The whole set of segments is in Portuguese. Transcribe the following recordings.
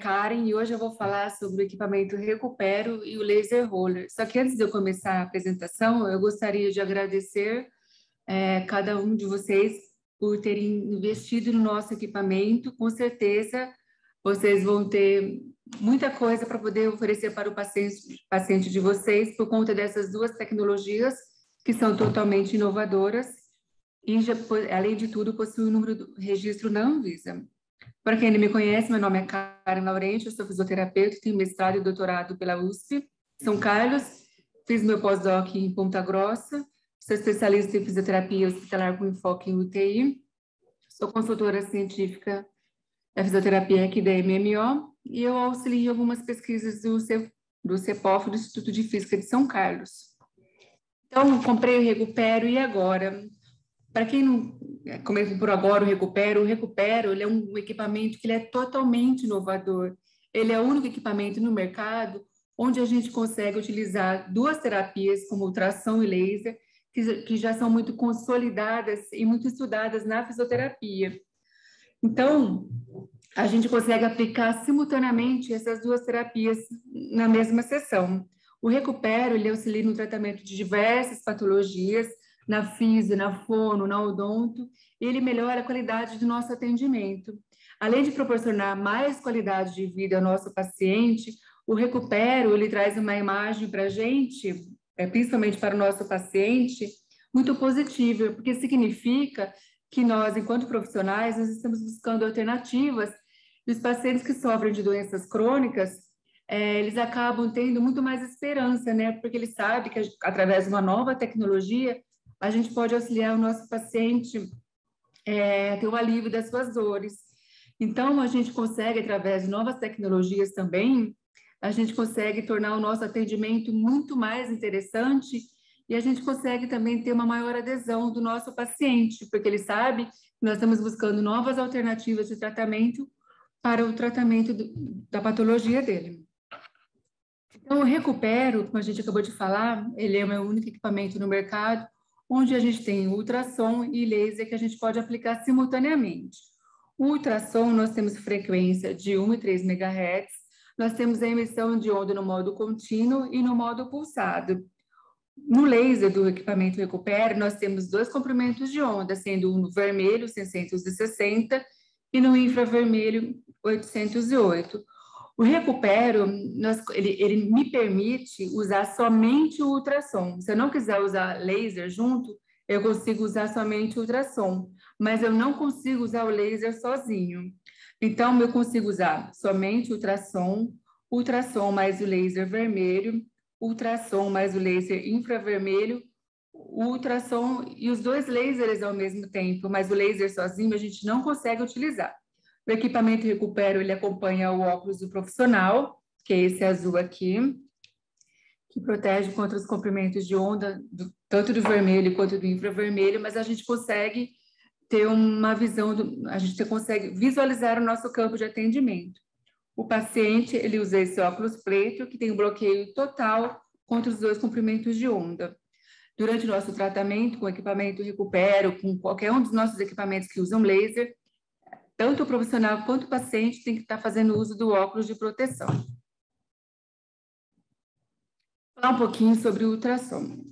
Karen e hoje eu vou falar sobre o equipamento Recupero e o Laser Roller. Só que antes de eu começar a apresentação, eu gostaria de agradecer cada um de vocês por terem investido no nosso equipamento. Com certeza, vocês vão ter muita coisa para poder oferecer para o paciente de vocês por conta dessas duas tecnologias que são totalmente inovadoras e, além de tudo, possuem o número do registro na Anvisa. Para quem não me conhece, meu nome é Karen Laurenti, eu sou fisioterapeuta, tenho mestrado e doutorado pela USP, São Carlos, fiz meu pós-doc em Ponta Grossa, sou especialista em fisioterapia hospitalar com enfoque em UTI, sou consultora científica da fisioterapia aqui da MMO e eu auxilio algumas pesquisas do CEPOF, do Instituto de Física de São Carlos. Então, comprei o Recupero e agora? Para quem não começa por agora, o Recupero ele é um equipamento que ele é totalmente inovador. Ele é o único equipamento no mercado onde a gente consegue utilizar duas terapias, como ultrassom e laser, que já são muito consolidadas e muito estudadas na fisioterapia. Então, a gente consegue aplicar simultaneamente essas duas terapias na mesma sessão. O Recupero, ele auxilia no tratamento de diversas patologias, na físio, na fono, na odonto, e ele melhora a qualidade do nosso atendimento. Além de proporcionar mais qualidade de vida ao nosso paciente, o Recupero, ele traz uma imagem para a gente, principalmente para o nosso paciente, muito positiva, porque significa que nós, enquanto profissionais, nós estamos buscando alternativas e os pacientes que sofrem de doenças crônicas, eles acabam tendo muito mais esperança, né? Porque eles sabem que através de uma nova tecnologia, a gente pode auxiliar o nosso paciente a ter o alívio das suas dores. Então, a gente consegue, através de novas tecnologias também, a gente consegue tornar o nosso atendimento muito mais interessante e a gente consegue também ter uma maior adesão do nosso paciente, porque ele sabe que nós estamos buscando novas alternativas de tratamento para o tratamento da patologia dele. Então, o Recupero, como a gente acabou de falar, ele é o meu único equipamento no mercado, onde a gente tem ultrassom e laser que a gente pode aplicar simultaneamente. O ultrassom, nós temos frequência de 1,3 MHz, nós temos a emissão de onda no modo contínuo e no modo pulsado. No laser do equipamento Recupero, nós temos dois comprimentos de onda, sendo um no vermelho, 660, e no infravermelho, 808. O Recupero, ele me permite usar somente o ultrassom. Se eu não quiser usar laser junto, eu consigo usar somente o ultrassom, mas eu não consigo usar o laser sozinho. Então, eu consigo usar somente o ultrassom mais o laser vermelho, ultrassom mais o laser infravermelho, o ultrassom e os dois lasers ao mesmo tempo, mas o laser sozinho a gente não consegue utilizar. O equipamento Recupero, ele acompanha o óculos do profissional, que é esse azul aqui, que protege contra os comprimentos de onda, tanto do vermelho quanto do infravermelho, mas a gente consegue ter uma visão, a gente consegue visualizar o nosso campo de atendimento. O paciente, ele usa esse óculos preto, que tem um bloqueio total contra os dois comprimentos de onda. Durante o nosso tratamento com o equipamento Recupero, com qualquer um dos nossos equipamentos que usam laser, tanto o profissional quanto o paciente tem que estar fazendo uso do óculos de proteção. Vou falar um pouquinho sobre o ultrassom.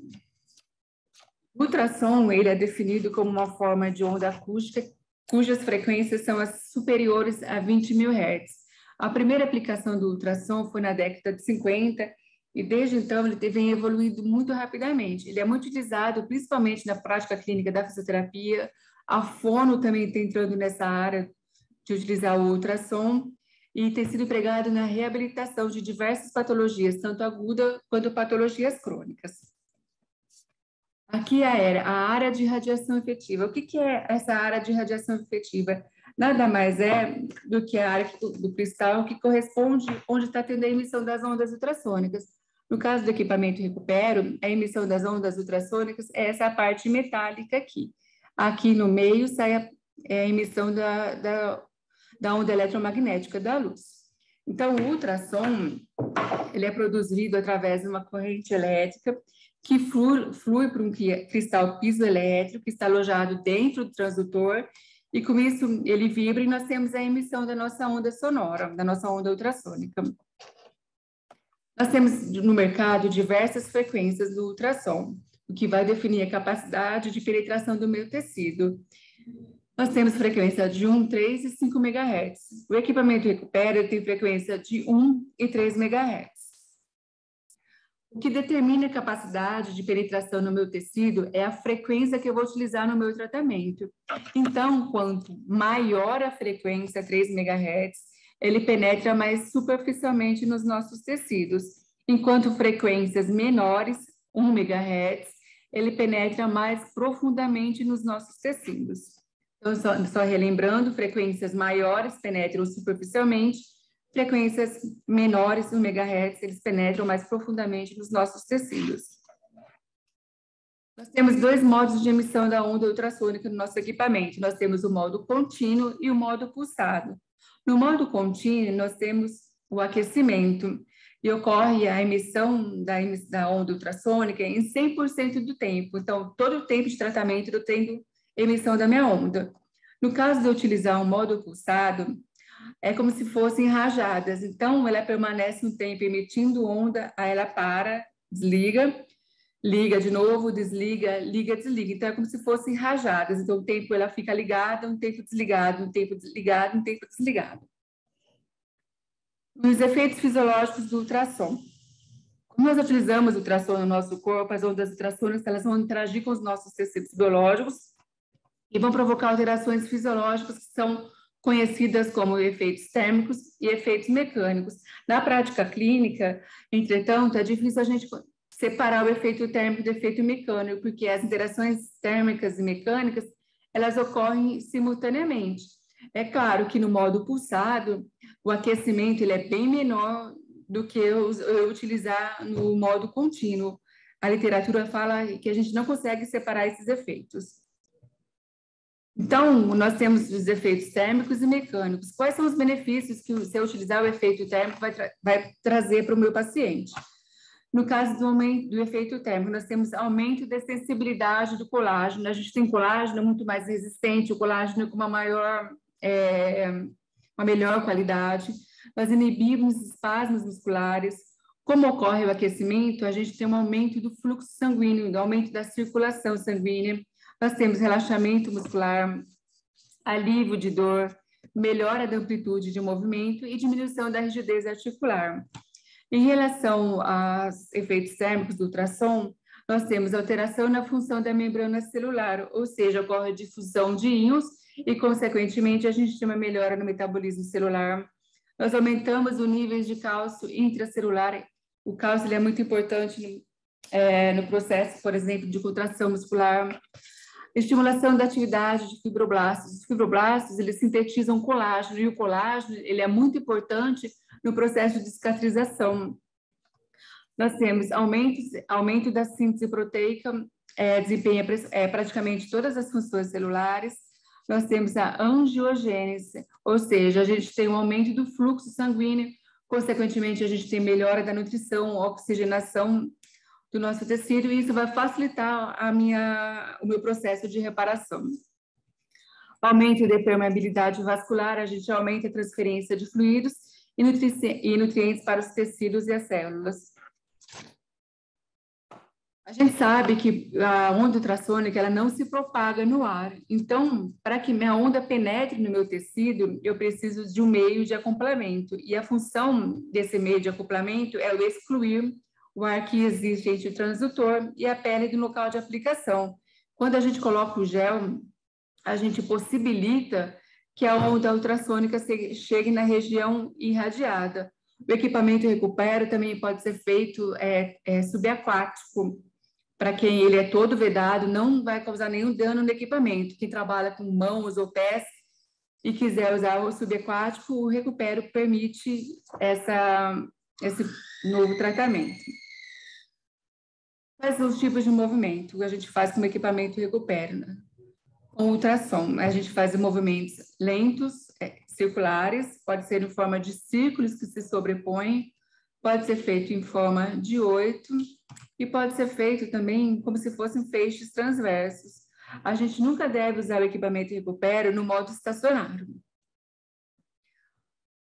O ultrassom, ele é definido como uma forma de onda acústica cujas frequências são as superiores a 20.000 Hz. A primeira aplicação do ultrassom foi na década de 50 e desde então ele vem evoluindo muito rapidamente. Ele é muito utilizado principalmente na prática clínica da fisioterapia. A fono também está entrando nessa área de utilizar o ultrassom e tem sido empregado na reabilitação de diversas patologias, tanto agudas quanto patologias crônicas. Aqui a área de radiação efetiva. O que é essa área de radiação efetiva? Nada mais é do que a área do cristal que corresponde onde está tendo a emissão das ondas ultrassônicas. No caso do equipamento Recupero, a emissão das ondas ultrassônicas é essa parte metálica aqui. Aqui no meio sai a emissão da onda eletromagnética da luz. Então, o ultrassom, ele é produzido através de uma corrente elétrica que flui para um cristal piezoelétrico que está alojado dentro do transdutor e com isso ele vibra e nós temos a emissão da nossa onda sonora, da nossa onda ultrassônica. Nós temos no mercado diversas frequências do ultrassom, o que vai definir a capacidade de penetração do meio tecido. Nós temos frequência de 1, 3 e 5 MHz. O equipamento Recupera tem frequência de 1 e 3 MHz. O que determina a capacidade de penetração no meu tecido é a frequência que eu vou utilizar no meu tratamento. Então, quanto maior a frequência, 3 MHz, ele penetra mais superficialmente nos nossos tecidos, enquanto frequências menores, 1 MHz, ele penetra mais profundamente nos nossos tecidos. Então, só relembrando, frequências maiores penetram superficialmente, frequências menores, 1 MHz, eles penetram mais profundamente nos nossos tecidos. Nós temos 2 modos de emissão da onda ultrassônica no nosso equipamento. Nós temos o modo contínuo e o modo pulsado. No modo contínuo, nós temos o aquecimento, e ocorre a emissão da onda ultrassônica em 100% do tempo. Então, todo o tempo de tratamento eu tenho emissão da minha onda. No caso de eu utilizar o modo pulsado, é como se fossem rajadas. Então, ela permanece um tempo emitindo onda, aí ela para, desliga, liga de novo, desliga, liga, desliga. Então, é como se fossem rajadas. Então, o tempo ela fica ligada, um tempo desligado, um tempo desligado, um tempo desligado. Os efeitos fisiológicos do ultrassom. Quando nós utilizamos o ultrassom no nosso corpo, as ondas ultrassônicas elas vão interagir com os nossos tecidos biológicos e vão provocar alterações fisiológicas que são conhecidas como efeitos térmicos e efeitos mecânicos. Na prática clínica, entretanto, é difícil a gente separar o efeito térmico do efeito mecânico, porque as interações térmicas e mecânicas, elas ocorrem simultaneamente. É claro que no modo pulsado, o aquecimento ele é bem menor do que eu utilizar no modo contínuo. A literatura fala que a gente não consegue separar esses efeitos. Então, nós temos os efeitos térmicos e mecânicos. Quais são os benefícios que, se eu utilizar o efeito térmico, vai trazer para o meu paciente? No caso do efeito térmico, nós temos aumento da sensibilidade do colágeno. A gente tem colágeno muito mais resistente, o colágeno com uma melhor qualidade. Nós inibimos espasmos musculares. Como ocorre o aquecimento, a gente tem um aumento do fluxo sanguíneo, um aumento da circulação sanguínea. Nós temos relaxamento muscular, alívio de dor, melhora da amplitude de movimento e diminuição da rigidez articular. Em relação aos efeitos térmicos do ultrassom, nós temos alteração na função da membrana celular, ou seja, ocorre a difusão de íons e, consequentemente, a gente tem uma melhora no metabolismo celular. Nós aumentamos o nível de cálcio intracelular. O cálcio ele é muito importante no processo, por exemplo, de contração muscular. Estimulação da atividade de fibroblastos. Os fibroblastos, eles sintetizam colágeno, e o colágeno, ele é muito importante no processo de cicatrização. Nós temos aumento da síntese proteica, desempenha praticamente todas as funções celulares. Nós temos a angiogênese, ou seja, a gente tem um aumento do fluxo sanguíneo, consequentemente, a gente tem melhora da nutrição, oxigenação do nosso tecido, e isso vai facilitar o meu processo de reparação. Aumento da permeabilidade vascular, a gente aumenta a transferência de fluidos e nutrientes para os tecidos e as células. A gente sabe que a onda ultrassônica ela não se propaga no ar. Então, para que minha onda penetre no meu tecido, eu preciso de um meio de acoplamento. E a função desse meio de acoplamento é o excluir o ar que existe entre o transdutor e a pele do local de aplicação. Quando a gente coloca o gel, a gente possibilita que a onda ultrassônica chegue na região irradiada. O equipamento Recupera também pode ser feito subaquático. Para quem ele é todo vedado, não vai causar nenhum dano no equipamento. Quem trabalha com mãos ou pés e quiser usar o subaquático, o Recupero permite esse novo tratamento. Quais são os tipos de movimento que a gente faz com o equipamento Recupero, né? Com ultrassom, a gente faz movimentos lentos, circulares, pode ser em forma de círculos que se sobrepõem, pode ser feito em forma de 8 e pode ser feito também como se fossem feixes transversos. a gente nunca deve usar o equipamento Recupero no modo estacionário.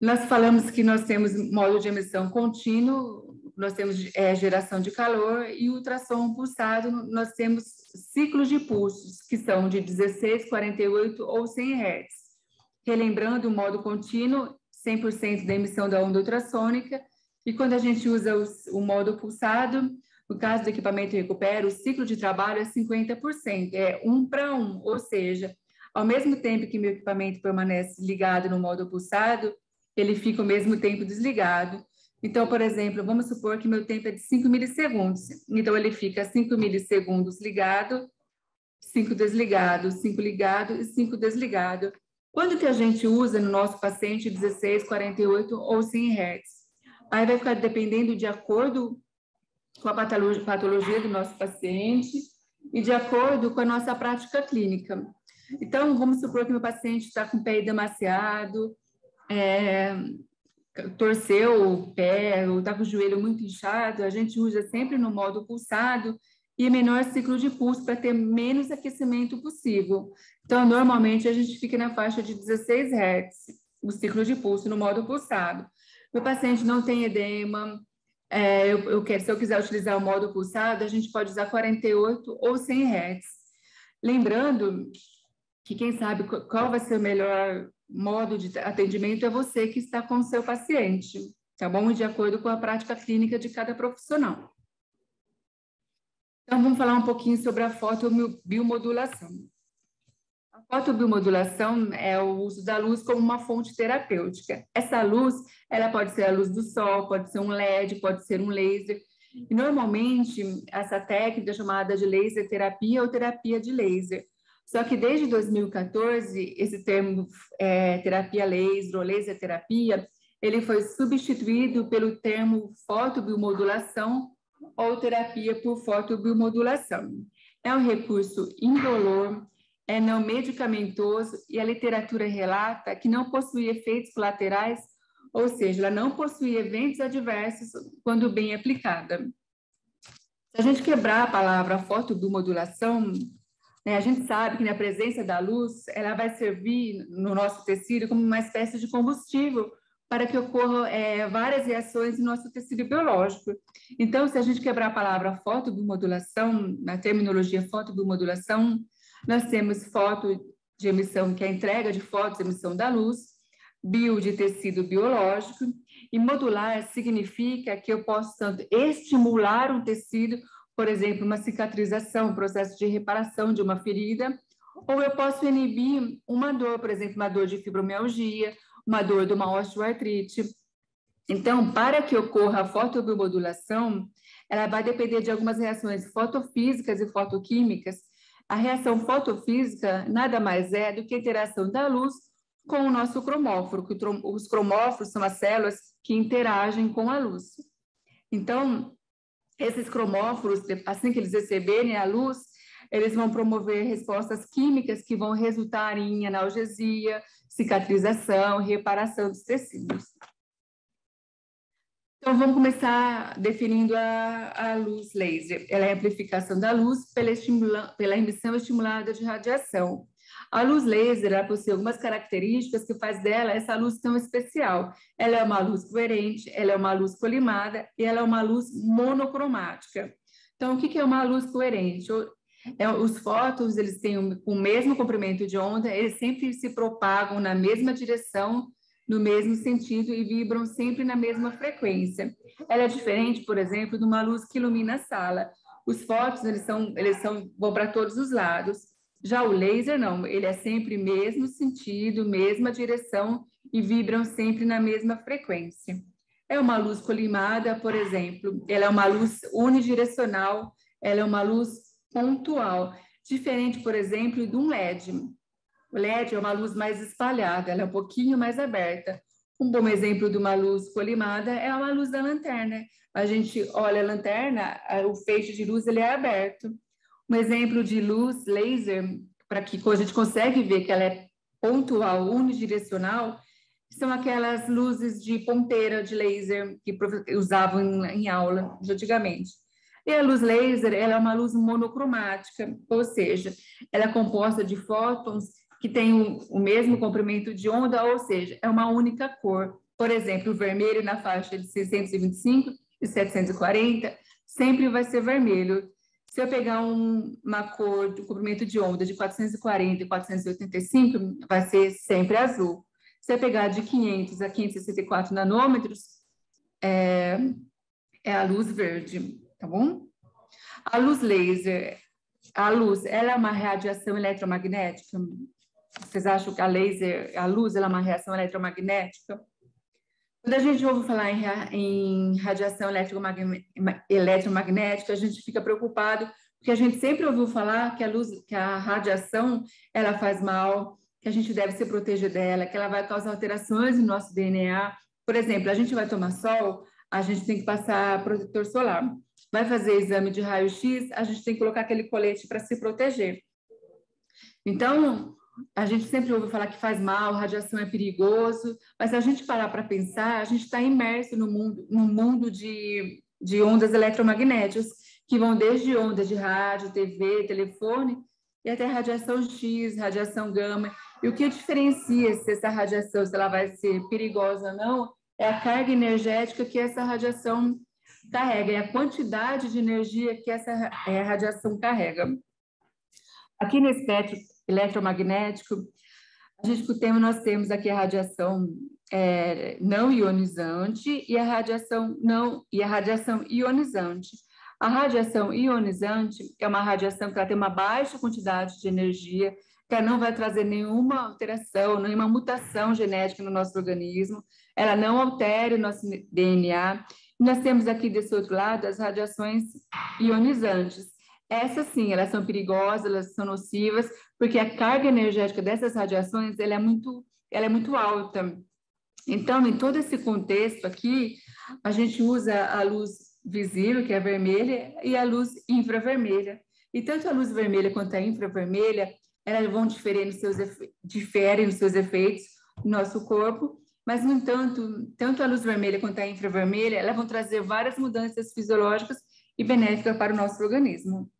Nós falamos que nós temos modo de emissão contínuo, nós temos geração de calor e ultrassom pulsado, nós temos ciclos de pulsos, que são de 16, 48 ou 100 Hz. Relembrando, o modo contínuo, 100% da emissão da onda ultrassônica, e quando a gente usa o modo pulsado, no caso do equipamento Recupero, o ciclo de trabalho é 50%, é 1 para 1, ou seja, ao mesmo tempo que meu equipamento permanece ligado no modo pulsado, ele fica ao mesmo tempo desligado. Então, por exemplo, vamos supor que meu tempo é de 5 milissegundos. Então, ele fica 5 milissegundos ligado, 5 desligado, 5 ligado e 5 desligado. Quando que a gente usa no nosso paciente 16, 48 ou 100 Hz? Aí vai ficar dependendo de acordo com a patologia do nosso paciente e de acordo com a nossa prática clínica. Então, vamos supor que meu paciente está com o pé edemaciado, torceu o pé, ou está com o joelho muito inchado, a gente usa sempre no modo pulsado e menor ciclo de pulso para ter menos aquecimento possível. Então, normalmente, a gente fica na faixa de 16 Hz, o ciclo de pulso no modo pulsado. Meu paciente não tem edema, se eu quiser utilizar o modo pulsado, a gente pode usar 48 ou 100 Hz. Lembrando que quem sabe qual vai ser o melhor modo de atendimento é você que está com o seu paciente, tá bom? De acordo com a prática clínica de cada profissional. Então, vamos falar um pouquinho sobre a fotobiomodulação. A fotobiomodulação é o uso da luz como uma fonte terapêutica. Essa luz, ela pode ser a luz do sol, pode ser um LED, pode ser um laser. E, normalmente, essa técnica é chamada de laser terapia ou terapia de laser. Só que desde 2014, esse termo terapia laser ou laser terapia, ele foi substituído pelo termo fotobiomodulação ou terapia por fotobiomodulação. É um recurso indolor, é não medicamentoso e a literatura relata que não possui efeitos colaterais, ou seja, ela não possui eventos adversos quando bem aplicada. Se a gente quebrar a palavra fotobiomodulação, a gente sabe que na presença da luz, ela vai servir no nosso tecido como uma espécie de combustível para que ocorram várias reações no nosso tecido biológico. Então, se a gente quebrar a palavra fotobiomodulação, na terminologia fotobiomodulação, nós temos foto de emissão, que é a entrega de fotos, emissão da luz, bio de tecido biológico, e modular significa que eu posso tanto estimular um tecido, por exemplo, uma cicatrização, um processo de reparação de uma ferida, ou eu posso inibir uma dor, por exemplo, uma dor de fibromialgia, uma dor de uma osteoartrite. Então, para que ocorra a fotobiomodulação, ela vai depender de algumas reações fotofísicas e fotoquímicas. A reação fotofísica nada mais é do que a interação da luz com o nosso cromóforo, que os cromóforos são as células que interagem com a luz. Então, esses cromóforos, assim que eles receberem a luz, eles vão promover respostas químicas que vão resultar em analgesia, cicatrização, reparação dos tecidos. Então, vamos começar definindo a luz laser. Ela é a amplificação da luz pela emissão estimulada de radiação. A luz laser, ela possui algumas características que faz dela essa luz tão especial. Ela é uma luz coerente, ela é uma luz colimada e ela é uma luz monocromática. Então, o que é uma luz coerente? Os fótons, eles têm o mesmo comprimento de onda, eles sempre se propagam na mesma direção, no mesmo sentido e vibram sempre na mesma frequência. Ela é diferente, por exemplo, de uma luz que ilumina a sala. Os fótons, vão para todos os lados. Já o laser, não, ele é sempre mesmo sentido, mesma direção e vibram sempre na mesma frequência. É uma luz colimada, por exemplo, ela é uma luz unidirecional, ela é uma luz pontual, diferente, por exemplo, de um LED. O LED é uma luz mais espalhada, ela é um pouquinho mais aberta. Um bom exemplo de uma luz colimada é uma luz da lanterna. A gente olha a lanterna, o feixe de luz ele é aberto. Um exemplo de luz laser, para que a gente consegue ver que ela é pontual, unidirecional, são aquelas luzes de ponteira de laser que usavam em aula antigamente. E a luz laser, ela é uma luz monocromática, ou seja, ela é composta de fótons que têm o mesmo comprimento de onda, ou seja, é uma única cor. Por exemplo, o vermelho na faixa de 625 e 740 sempre vai ser vermelho. Se eu pegar uma cor de comprimento de onda de 440 e 485, vai ser sempre azul. Se eu pegar de 500 a 564 nanômetros, é a luz verde, tá bom? A luz laser, ela é uma radiação eletromagnética? Vocês acham que a luz, ela é uma reação eletromagnética? Quando a gente ouve falar em radiação eletromagnética, a gente fica preocupado, porque a gente sempre ouviu falar que a radiação, ela faz mal, que a gente deve se proteger dela, que ela vai causar alterações no nosso DNA. Por exemplo, a gente vai tomar sol, a gente tem que passar protetor solar. Vai fazer exame de raio-x, a gente tem que colocar aquele colete para se proteger. Então, a gente sempre ouve falar que faz mal, radiação é perigoso, mas se a gente parar para pensar, a gente está imerso no mundo de ondas eletromagnéticas, que vão desde ondas de rádio, TV, telefone, e até radiação X, radiação gama. E o que diferencia se essa radiação, se ela vai ser perigosa ou não, é a carga energética que essa radiação carrega, é a quantidade de energia que essa radiação carrega. Aqui no espectro eletromagnético, nós temos aqui a radiação não ionizante e a radiação ionizante. A radiação ionizante é uma radiação que ela tem uma baixa quantidade de energia, que ela não vai trazer nenhuma alteração, nenhuma mutação genética no nosso organismo, ela não altera o nosso DNA. E nós temos aqui desse outro lado as radiações ionizantes. Essas sim, elas são perigosas, elas são nocivas, porque a carga energética dessas radiações ela é muito alta. Então, em todo esse contexto aqui, a gente usa a luz visível, que é vermelha, e a luz infravermelha. E tanto a luz vermelha quanto a infravermelha, elas vão diferir diferem nos seus efeitos no nosso corpo, mas, no entanto, tanto a luz vermelha quanto a infravermelha, elas vão trazer várias mudanças fisiológicas e benéficas para o nosso organismo.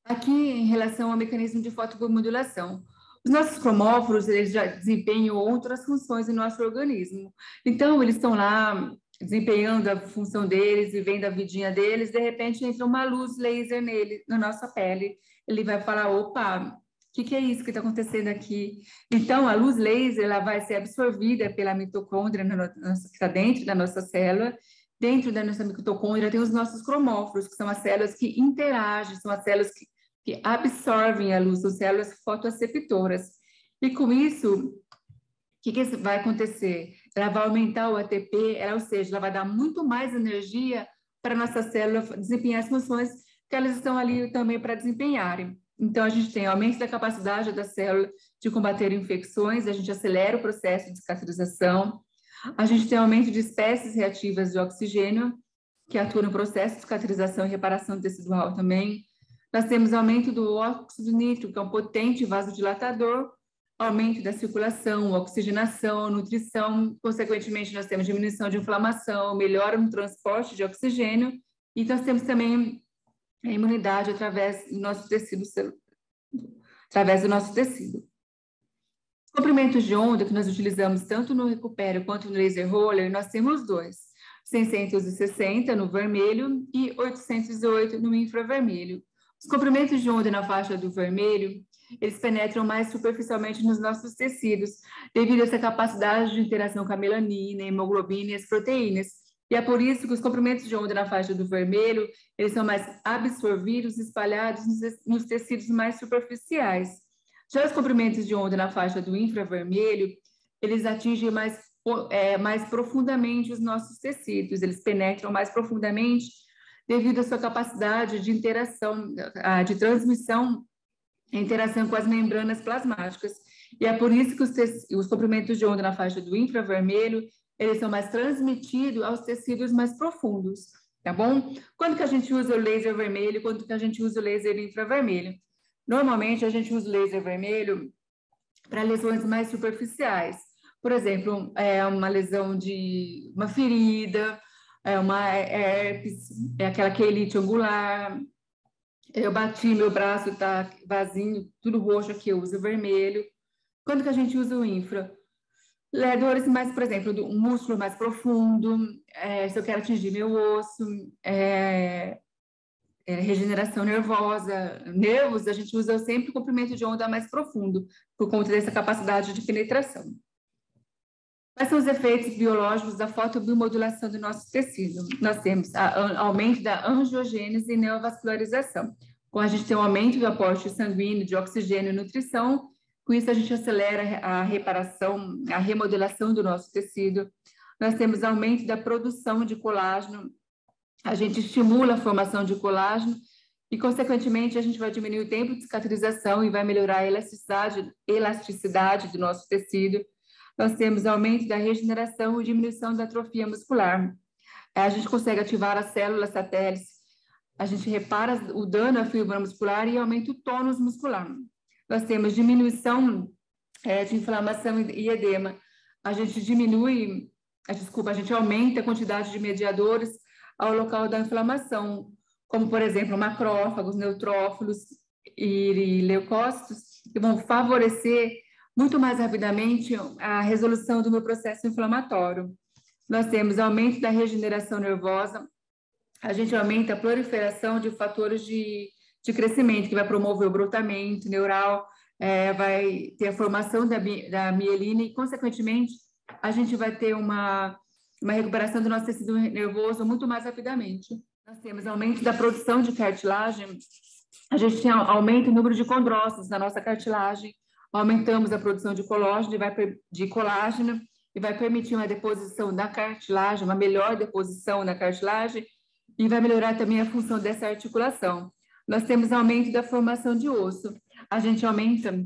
Aqui, em relação ao mecanismo de fotobiomodulação, os nossos cromóforos, eles já desempenham outras funções no nosso organismo. Então, eles estão lá desempenhando a função deles, vivendo a vidinha deles, de repente entra uma luz laser nele, na nossa pele. Ele vai falar, opa, o que é isso que está acontecendo aqui? Então, a luz laser ela vai ser absorvida pela mitocôndria que está dentro da nossa célula. Dentro da nossa mitocôndria tem os nossos cromóforos, que são as células que interagem, são as células que absorvem a luz, são células fotoaceptoras. E com isso, o que vai acontecer? Ela vai aumentar o ATP, ou seja, ela vai dar muito mais energia para a nossa célula desempenhar as funções que elas estão ali também para desempenharem. Então, a gente tem aumento da capacidade da célula de combater infecções, a gente acelera o processo de cicatrização, a gente tem aumento de espécies reativas de oxigênio, que atuam no processo de cicatrização e reparação tecidual também. Nós temos aumento do óxido nítrico, que é um potente vasodilatador, aumento da circulação, oxigenação, nutrição, consequentemente nós temos diminuição de inflamação, melhora no transporte de oxigênio, e nós temos também a imunidade através do nosso tecido Os comprimentos de onda que nós utilizamos tanto no Recupero quanto no Laser Roller, nós temos dois, 660 no vermelho e 808 no infravermelho. Os comprimentos de onda na faixa do vermelho, eles penetram mais superficialmente nos nossos tecidos, devido a essa capacidade de interação com a melanina, a hemoglobina e as proteínas. E é por isso que os comprimentos de onda na faixa do vermelho, eles são mais absorvidos e espalhados nos tecidos mais superficiais. Já os comprimentos de onda na faixa do infravermelho, eles atingem mais profundamente os nossos tecidos, eles penetram mais profundamente devido à sua capacidade de interação, de transmissão e interação com as membranas plasmáticas. E é por isso que os comprimentos de onda na faixa do infravermelho, eles são mais transmitidos aos tecidos mais profundos, tá bom? Quando que a gente usa o laser vermelho, quando que a gente usa o laser infravermelho? Normalmente, a gente usa o laser vermelho para lesões mais superficiais. Por exemplo, uma lesão de uma ferida, é uma herpes, é aquela quelite angular. Eu bati, meu braço está vazio, tudo roxo aqui, eu uso vermelho. Quando que a gente usa o infra? Dores mais, por exemplo, um músculo mais profundo, se eu quero atingir meu osso, regeneração nervosa, nervos, a gente usa sempre o comprimento de onda mais profundo, por conta dessa capacidade de penetração. Quais são os efeitos biológicos da fotobiomodulação do nosso tecido? Nós temos aumento da angiogênese e neovascularização. Quando a gente tem um aumento do aporte sanguíneo de oxigênio e nutrição, com isso a gente acelera a reparação, a remodelação do nosso tecido. Nós temos aumento da produção de colágeno, a gente estimula a formação de colágeno e, consequentemente, a gente vai diminuir o tempo de cicatrização e vai melhorar a elasticidade do nosso tecido. Nós temos aumento da regeneração e diminuição da atrofia muscular. A gente consegue ativar as células satélites, a gente repara o dano à fibra muscular e aumenta o tônus muscular. Nós temos diminuição de inflamação e edema. A gente a gente aumenta a quantidade de mediadores ao local da inflamação, como, por exemplo, macrófagos, neutrófilos e leucócitos, que vão favorecer muito mais rapidamente a resolução do meu processo inflamatório. Nós temos aumento da regeneração nervosa, a gente aumenta a proliferação de fatores de crescimento, que vai promover o brotamento neural, vai ter a formação da mielina e, consequentemente, a gente vai ter uma recuperação do nosso tecido nervoso muito mais rapidamente. Nós temos aumento da produção de cartilagem, a gente tem aumento do número de condrócitos na nossa cartilagem, aumentamos a produção de colágeno e vai permitir uma deposição da cartilagem, uma melhor deposição na cartilagem e vai melhorar também a função dessa articulação. Nós temos aumento da formação de osso. A gente aumenta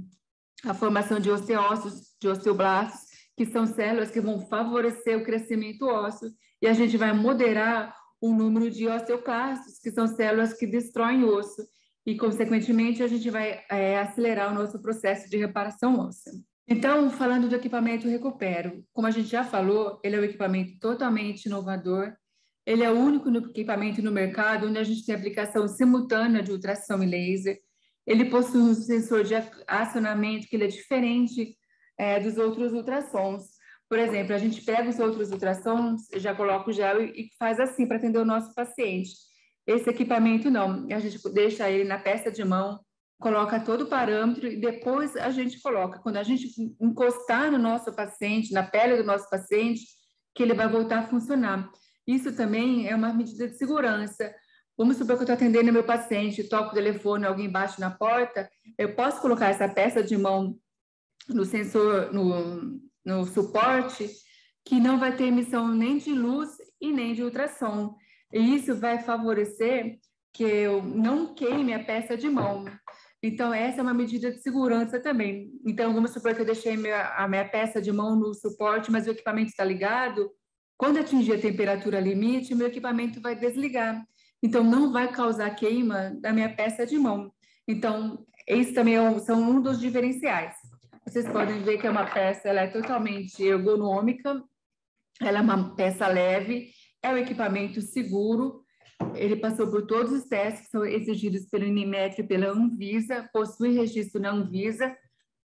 a formação de osteócitos, de osteoblastos, que são células que vão favorecer o crescimento ósseo, e a gente vai moderar o número de osteoclastos, que são células que destroem osso, e, consequentemente, a gente vai acelerar o nosso processo de reparação óssea. Então, falando do equipamento Recupero, como a gente já falou, ele é um equipamento totalmente inovador, ele é o único equipamento no mercado onde a gente tem aplicação simultânea de ultrassom e laser, ele possui um sensor de acionamento que ele é diferente dos outros ultrassons. Por exemplo, a gente pega os outros ultrassons, já coloca o gel e faz assim para atender o nosso paciente. Esse equipamento não, a gente deixa ele na peça de mão, coloca todo o parâmetro e depois a gente coloca. Quando a gente encostar no nosso paciente, na pele do nosso paciente, que ele vai voltar a funcionar. Isso também é uma medida de segurança. Vamos supor que eu estou atendendo meu paciente, toco o telefone, alguém bate na porta, eu posso colocar essa peça de mão no sensor, no suporte, que não vai ter emissão nem de luz e nem de ultrassom. E isso vai favorecer que eu não queime a peça de mão. Então, essa é uma medida de segurança também. Então, vamos supor que eu deixei a minha peça de mão no suporte, mas o equipamento está ligado. Quando atingir a temperatura limite, meu equipamento vai desligar. Então, não vai causar queima da minha peça de mão. Então, esse também são um dos diferenciais. Vocês podem ver que é uma peça, ela é totalmente ergonômica, ela é uma peça leve, é um equipamento seguro, ele passou por todos os testes que são exigidos pelo INMET e pela Anvisa, possui registro na Anvisa,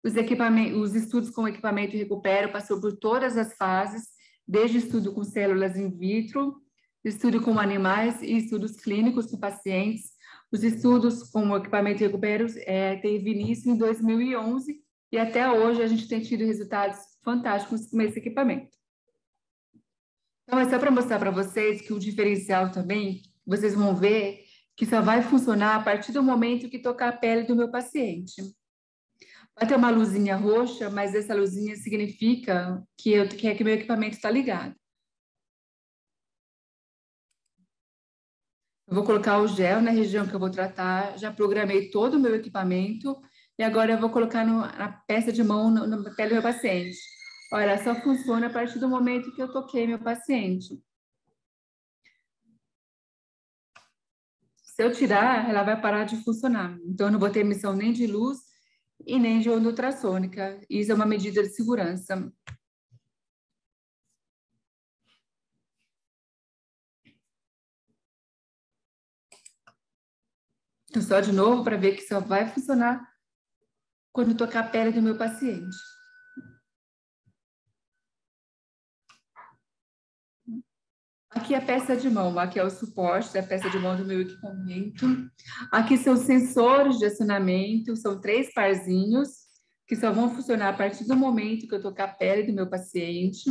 os estudos com o equipamento Recupero passou por todas as fases, desde estudo com células in vitro, estudo com animais e estudos clínicos com pacientes. Os estudos com o equipamento Recupero teve início em 2011 e até hoje a gente tem tido resultados fantásticos com esse equipamento. Então, é só para mostrar para vocês que o diferencial também, vocês vão ver que só vai funcionar a partir do momento que tocar a pele do meu paciente. Vai ter uma luzinha roxa, mas essa luzinha significa que meu equipamento está ligado. Eu vou colocar o gel na região que eu vou tratar, já programei todo o meu equipamento e agora eu vou colocar na peça de mão, na pele do meu paciente. Olha, ela só funciona a partir do momento que eu toquei meu paciente. Se eu tirar, ela vai parar de funcionar. Então, eu não vou ter emissão nem de luz e nem de onda ultrassônica. Isso é uma medida de segurança. Então, só de novo para ver que só vai funcionar quando tocar a pele do meu paciente. Aqui é a peça de mão, aqui é o suporte da peça de mão do meu equipamento. Aqui são sensores de acionamento, são 3 parzinhos, que só vão funcionar a partir do momento que eu tocar a pele do meu paciente.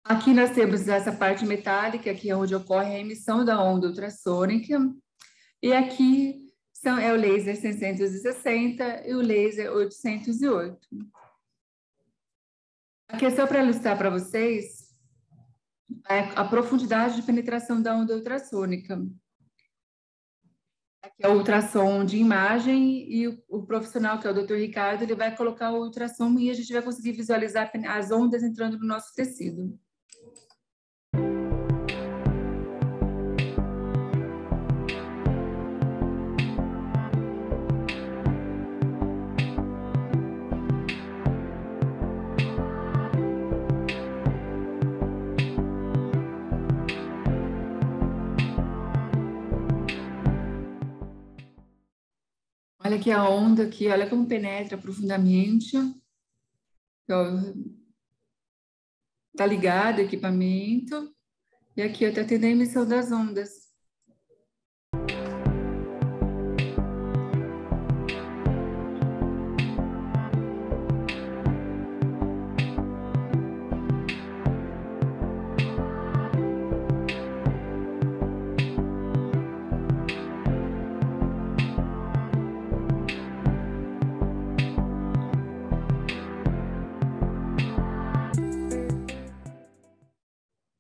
Aqui nós temos essa parte metálica, que é onde ocorre a emissão da onda ultrassônica. E aqui é o laser 660 e o laser 808. Aqui é só para ilustrar para vocês a profundidade de penetração da onda ultrassônica. Aqui é o ultrassom de imagem e o profissional, que é o Dr. Ricardo, ele vai colocar o ultrassom e a gente vai conseguir visualizar as ondas entrando no nosso tecido. Olha aqui a onda aqui, olha como penetra profundamente. Está ligado o equipamento. E aqui está tendo a emissão das ondas.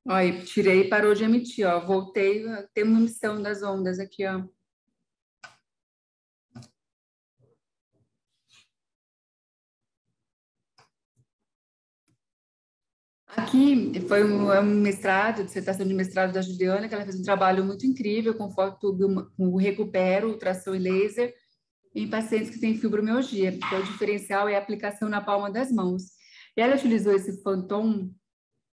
Ó, e tirei e parou de emitir, ó. Voltei, tem uma emissão das ondas aqui, ó. Aqui foi um mestrado, dissertação de mestrado da Juliana, que ela fez um trabalho muito incrível com com recupero, ultrassom e laser em pacientes que têm fibromialgia. Então, o diferencial é a aplicação na palma das mãos. E ela utilizou esse Phantom,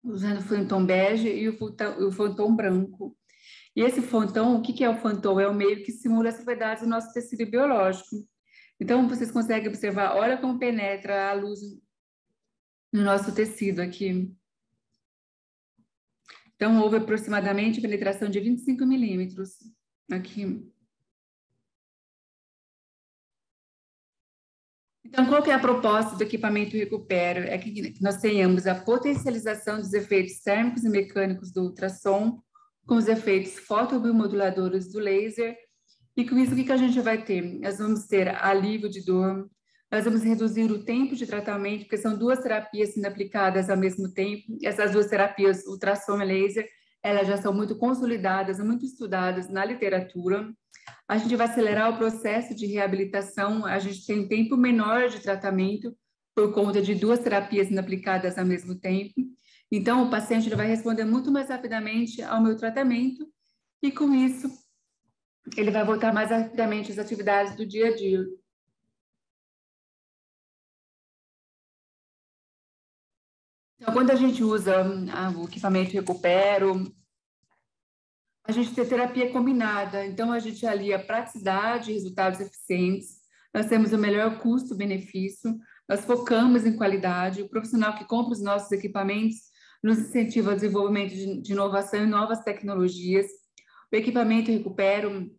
usando o Phantom bege e o Phantom branco. E esse Phantom, o que é o Phantom? É o meio que simula as propriedades do nosso tecido biológico. Então, vocês conseguem observar, olha como penetra a luz no nosso tecido aqui. Então, houve aproximadamente penetração de 25 milímetros aqui. Então, qual que é a proposta do equipamento Recupero? É que nós tenhamos a potencialização dos efeitos térmicos e mecânicos do ultrassom, com os efeitos fotobiomoduladores do laser, e com isso, o que a gente vai ter? Nós vamos ter alívio de dor, nós vamos reduzir o tempo de tratamento, porque são 2 terapias sendo aplicadas ao mesmo tempo. Essas 2 terapias, ultrassom e laser, elas já são muito consolidadas, muito estudadas na literatura. A gente vai acelerar o processo de reabilitação, a gente tem um tempo menor de tratamento por conta de 2 terapias sendo aplicadas ao mesmo tempo. Então, o paciente ele vai responder muito mais rapidamente ao meu tratamento e, com isso, ele vai voltar mais rapidamente às atividades do dia a dia. Então, quando a gente usa o equipamento Recupero, a gente tem terapia combinada. Então, a gente alia praticidade e resultados eficientes. Nós temos o melhor custo-benefício. Nós focamos em qualidade. O profissional que compra os nossos equipamentos nos incentiva ao desenvolvimento de inovação e novas tecnologias. O equipamento Recupero,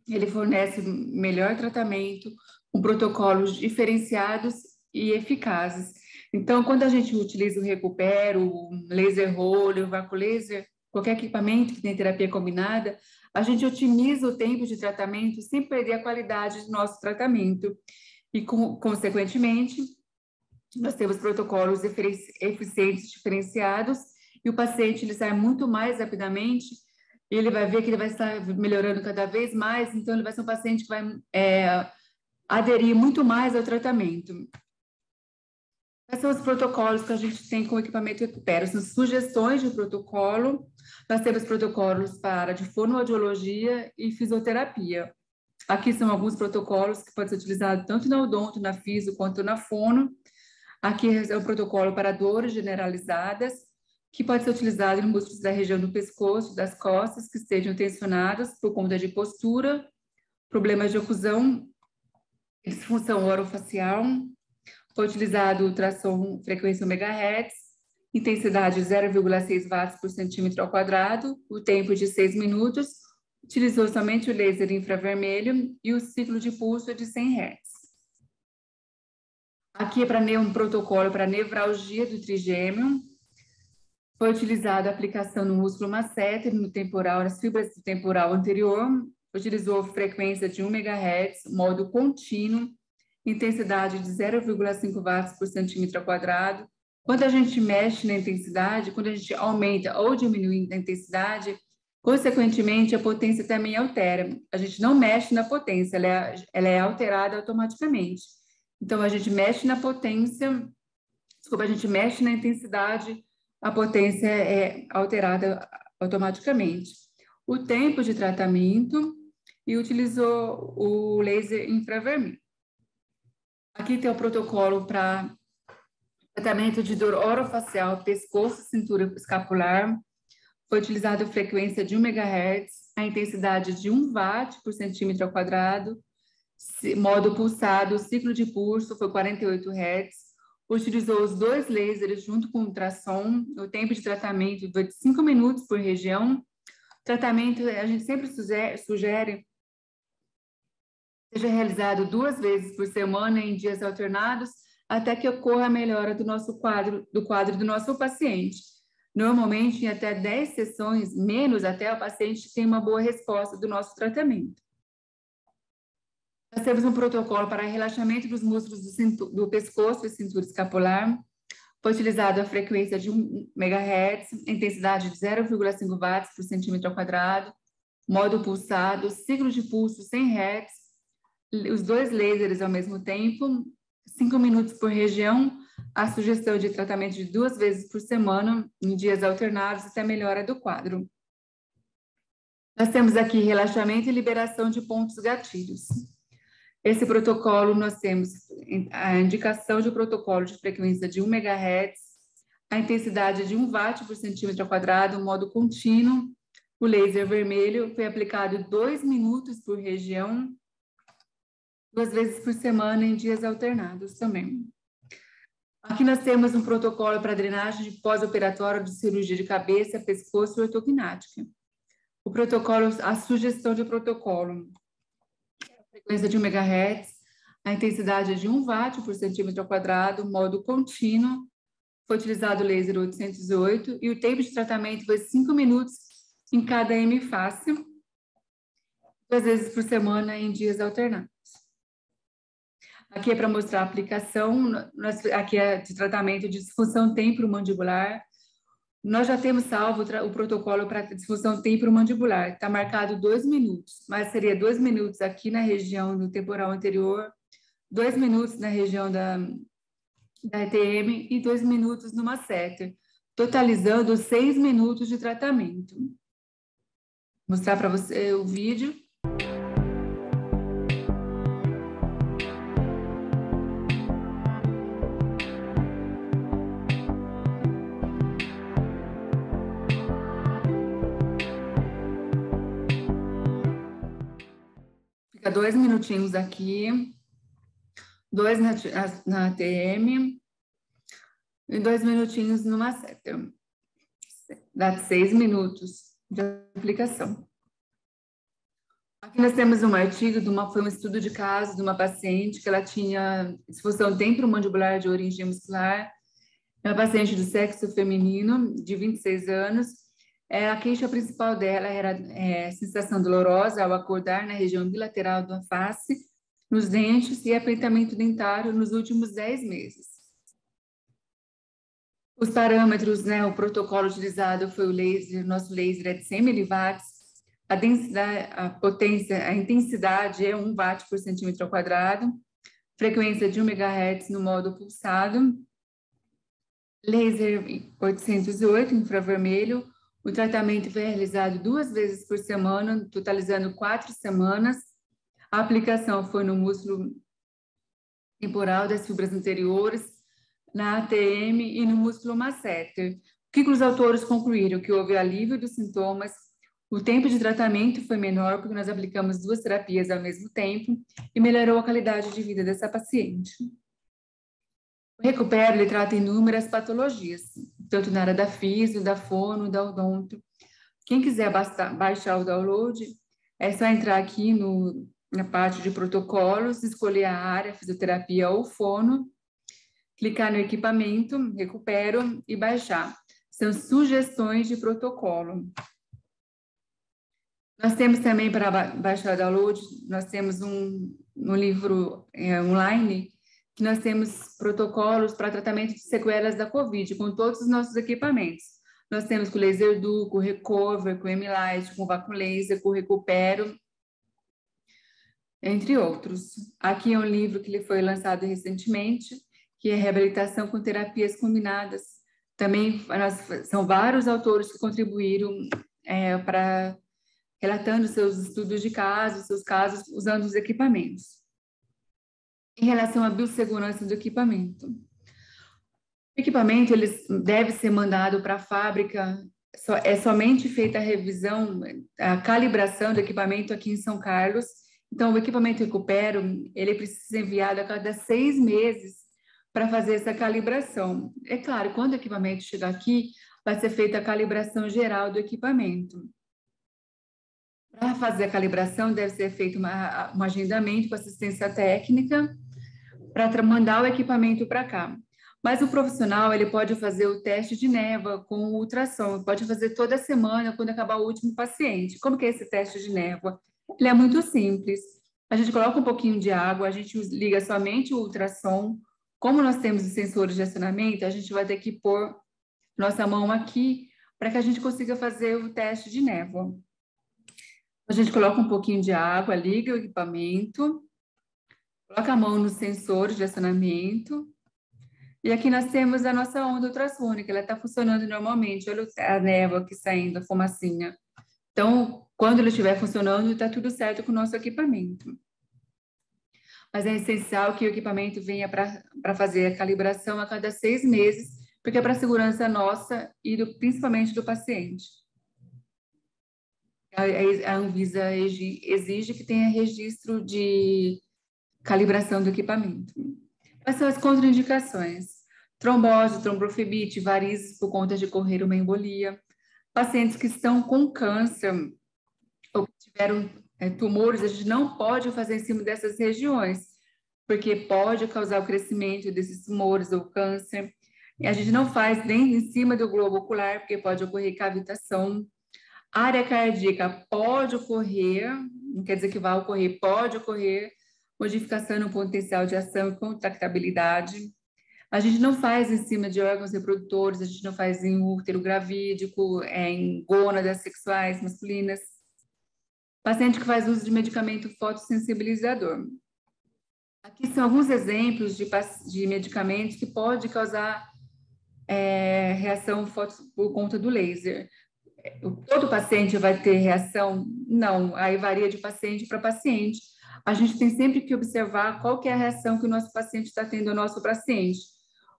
ele fornece melhor tratamento, com protocolos diferenciados e eficazes. Então, quando a gente utiliza o Recupero, o laser roller, o vácuo laser, qualquer equipamento que tem terapia combinada, a gente otimiza o tempo de tratamento sem perder a qualidade do nosso tratamento. E, consequentemente, nós temos protocolos eficientes diferenciados e o paciente ele sai muito mais rapidamente e ele vai ver que ele vai estar melhorando cada vez mais, então ele vai ser um paciente que vai aderir muito mais ao tratamento. Quais são os protocolos que a gente tem com o equipamento Recupero? São sugestões de protocolo. Nós temos protocolos de fonoaudiologia e fisioterapia. Aqui são alguns protocolos que podem ser utilizados tanto na odonto, na fisio, quanto na fono. Aqui é o protocolo para dores generalizadas, que pode ser utilizado em músculos da região do pescoço, das costas, que estejam tensionados por conta de postura problemas de oclusão e disfunção orofacial. Foi utilizado ultrassom frequência MHz, intensidade 0,6 watts por centímetro ao quadrado, o tempo de 6 minutos, utilizou somente o laser infravermelho e o ciclo de pulso de 100 Hz. Aqui é para um protocolo para nevralgia do trigêmeo. Foi utilizada a aplicação no músculo masseter, no temporal, nas fibras do temporal anterior. Utilizou frequência de 1 MHz, modo contínuo, intensidade de 0,5 watts por centímetro ao quadrado. Quando a gente mexe na intensidade, quando a gente aumenta ou diminui a intensidade, consequentemente, a potência também altera. A gente não mexe na potência, ela é alterada automaticamente. Então, a gente mexe na potência, a gente mexe na intensidade, a potência é alterada automaticamente. O tempo de tratamento e utilizou o laser infravermelho. Aqui tem o protocolo para tratamento de dor orofacial, pescoço, cintura escapular. Foi utilizada a frequência de 1 MHz, a intensidade de 1 watt por centímetro ao quadrado, modo pulsado, o ciclo de pulso foi 48 Hz, utilizou os 2 lasers junto com o ultrassom, o tempo de tratamento foi de 5 minutos por região. Tratamento, a gente sempre sugere seja realizado 2 vezes por semana em dias alternados, até que ocorra a melhora do nosso quadro do nosso paciente. Normalmente, em até 10 sessões, menos até, o paciente tem uma boa resposta do nosso tratamento. Nós temos um protocolo para relaxamento dos músculos do pescoço e cintura escapular. Foi utilizada a frequência de 1 MHz, intensidade de 0,5 watts por centímetro ao quadrado, modo pulsado, ciclo de pulso 100 Hz, os 2 lasers ao mesmo tempo, 5 minutos por região, a sugestão de tratamento de 2 vezes por semana, em dias alternados, até a melhora do quadro. Nós temos aqui relaxamento e liberação de pontos gatilhos. Esse protocolo, nós temos a indicação de protocolo de frequência de 1 MHz, a intensidade de 1 watt por centímetro ao quadrado, modo contínuo. O laser vermelho foi aplicado 2 minutos por região, 2 vezes por semana em dias alternados também. Aqui nós temos um protocolo para drenagem de pós-operatório de cirurgia de cabeça, pescoço e ortognática. O protocolo, a sugestão de protocolo, a frequência de 1 MHz, a intensidade de 1 watt por centímetro ao quadrado, modo contínuo, foi utilizado o laser 808 e o tempo de tratamento foi 5 minutos em cada M-face, 2 vezes por semana em dias alternados. Aqui é para mostrar a aplicação, aqui é de tratamento de disfunção temporomandibular. Nós já temos salvo o protocolo para disfunção temporomandibular, está marcado 2 minutos, mas seria 2 minutos aqui na região do temporal anterior, 2 minutos na região da ETM e 2 minutos no masseter, totalizando 6 minutos de tratamento. Vou mostrar para você o vídeo. Fica 2 minutinhos aqui, 2 na ATM e 2 minutinhos no masseter. Dá 6 minutos de aplicação. Aqui nós temos um artigo, foi um estudo de caso de uma paciente que ela tinha disfunção temporomandibular de origem muscular, é uma paciente do sexo feminino, de 26 anos. A queixa principal dela era sensação dolorosa ao acordar na região bilateral da face, nos dentes e apertamento dentário nos últimos 10 meses. Os parâmetros, o protocolo utilizado foi o laser, nosso laser é de 100 mW, a densidade, a potência, a intensidade é 1 watt por centímetro ao quadrado, frequência de 1 MHz no modo pulsado, laser 808 infravermelho. O tratamento foi realizado 2 vezes por semana, totalizando 4 semanas. A aplicação foi no músculo temporal das fibras anteriores, na ATM e no músculo masseter. O que os autores concluíram? Que houve alívio dos sintomas, O tempo de tratamento foi menor porque nós aplicamos 2 terapias ao mesmo tempo e melhorou a qualidade de vida dessa paciente. O Recupero, ele trata inúmeras patologias, tanto na área da fisio, da fono, da odonto. Quem quiser baixar o download, é só entrar aqui na parte de protocolos, escolher a área, fisioterapia ou fono, clicar no equipamento, Recupero e baixar. São sugestões de protocolo. Nós temos também, para baixar o download, nós temos um livro online, que nós temos protocolos para tratamento de sequelas da COVID, com todos os nossos equipamentos. Nós temos com o Laser Duo, com o Recover, com o M-Lite, com o Vácuo Laser, com o Recupero, entre outros. Aqui é um livro que foi lançado recentemente, que é Reabilitação com Terapias Combinadas. Também são vários autores que contribuíram para relatando seus estudos de casos, seus casos, usando os equipamentos. Em relação à biossegurança do equipamento. O equipamento ele deve ser mandado para a fábrica, é somente feita a revisão, a calibração do equipamento aqui em São Carlos. Então, o equipamento Recupero, ele precisa ser enviado a cada 6 meses para fazer essa calibração. É claro, quando o equipamento chegar aqui, vai ser feita a calibração geral do equipamento. Para fazer a calibração, deve ser feito um agendamento com assistência técnica para mandar o equipamento para cá. Mas o profissional, ele pode fazer o teste de névoa com o ultrassom, pode fazer toda semana quando acabar o último paciente. Como que é esse teste de névoa? Ele é muito simples. A gente coloca um pouquinho de água, a gente liga somente o ultrassom. Como nós temos os sensores de acionamento, a gente vai ter que pôr nossa mão aqui para que a gente consiga fazer o teste de névoa. A gente coloca um pouquinho de água, liga o equipamento, coloca a mão no sensor de acionamento, e aqui nós temos a nossa onda ultrassônica, ela está funcionando normalmente, olha a névoa aqui saindo, a fumacinha. Então, quando ela estiver funcionando, está tudo certo com o nosso equipamento. Mas é essencial que o equipamento venha para fazer a calibração a cada 6 meses, porque é para a segurança nossa e principalmente do paciente. A Anvisa exige que tenha registro de calibração do equipamento. Quais são as contraindicações? Trombose, tromboflebite, varizes por conta de correr uma embolia. Pacientes que estão com câncer ou que tiveram tumores, a gente não pode fazer em cima dessas regiões, porque pode causar o crescimento desses tumores ou câncer. E a gente não faz nem em cima do globo ocular, porque pode ocorrer cavitação. Área cardíaca pode ocorrer, não quer dizer que vai ocorrer, pode ocorrer modificação no potencial de ação e contractabilidade. A gente não faz em cima de órgãos reprodutores, a gente não faz em útero gravídico, em gônadas sexuais masculinas. Paciente que faz uso de medicamento fotossensibilizador. Aqui são alguns exemplos de medicamentos que podem causar reação por conta do laser. Todo paciente vai ter reação? Não, aí varia de paciente para paciente. A gente tem sempre que observar qual que é a reação que o nosso paciente está tendo ao nosso paciente.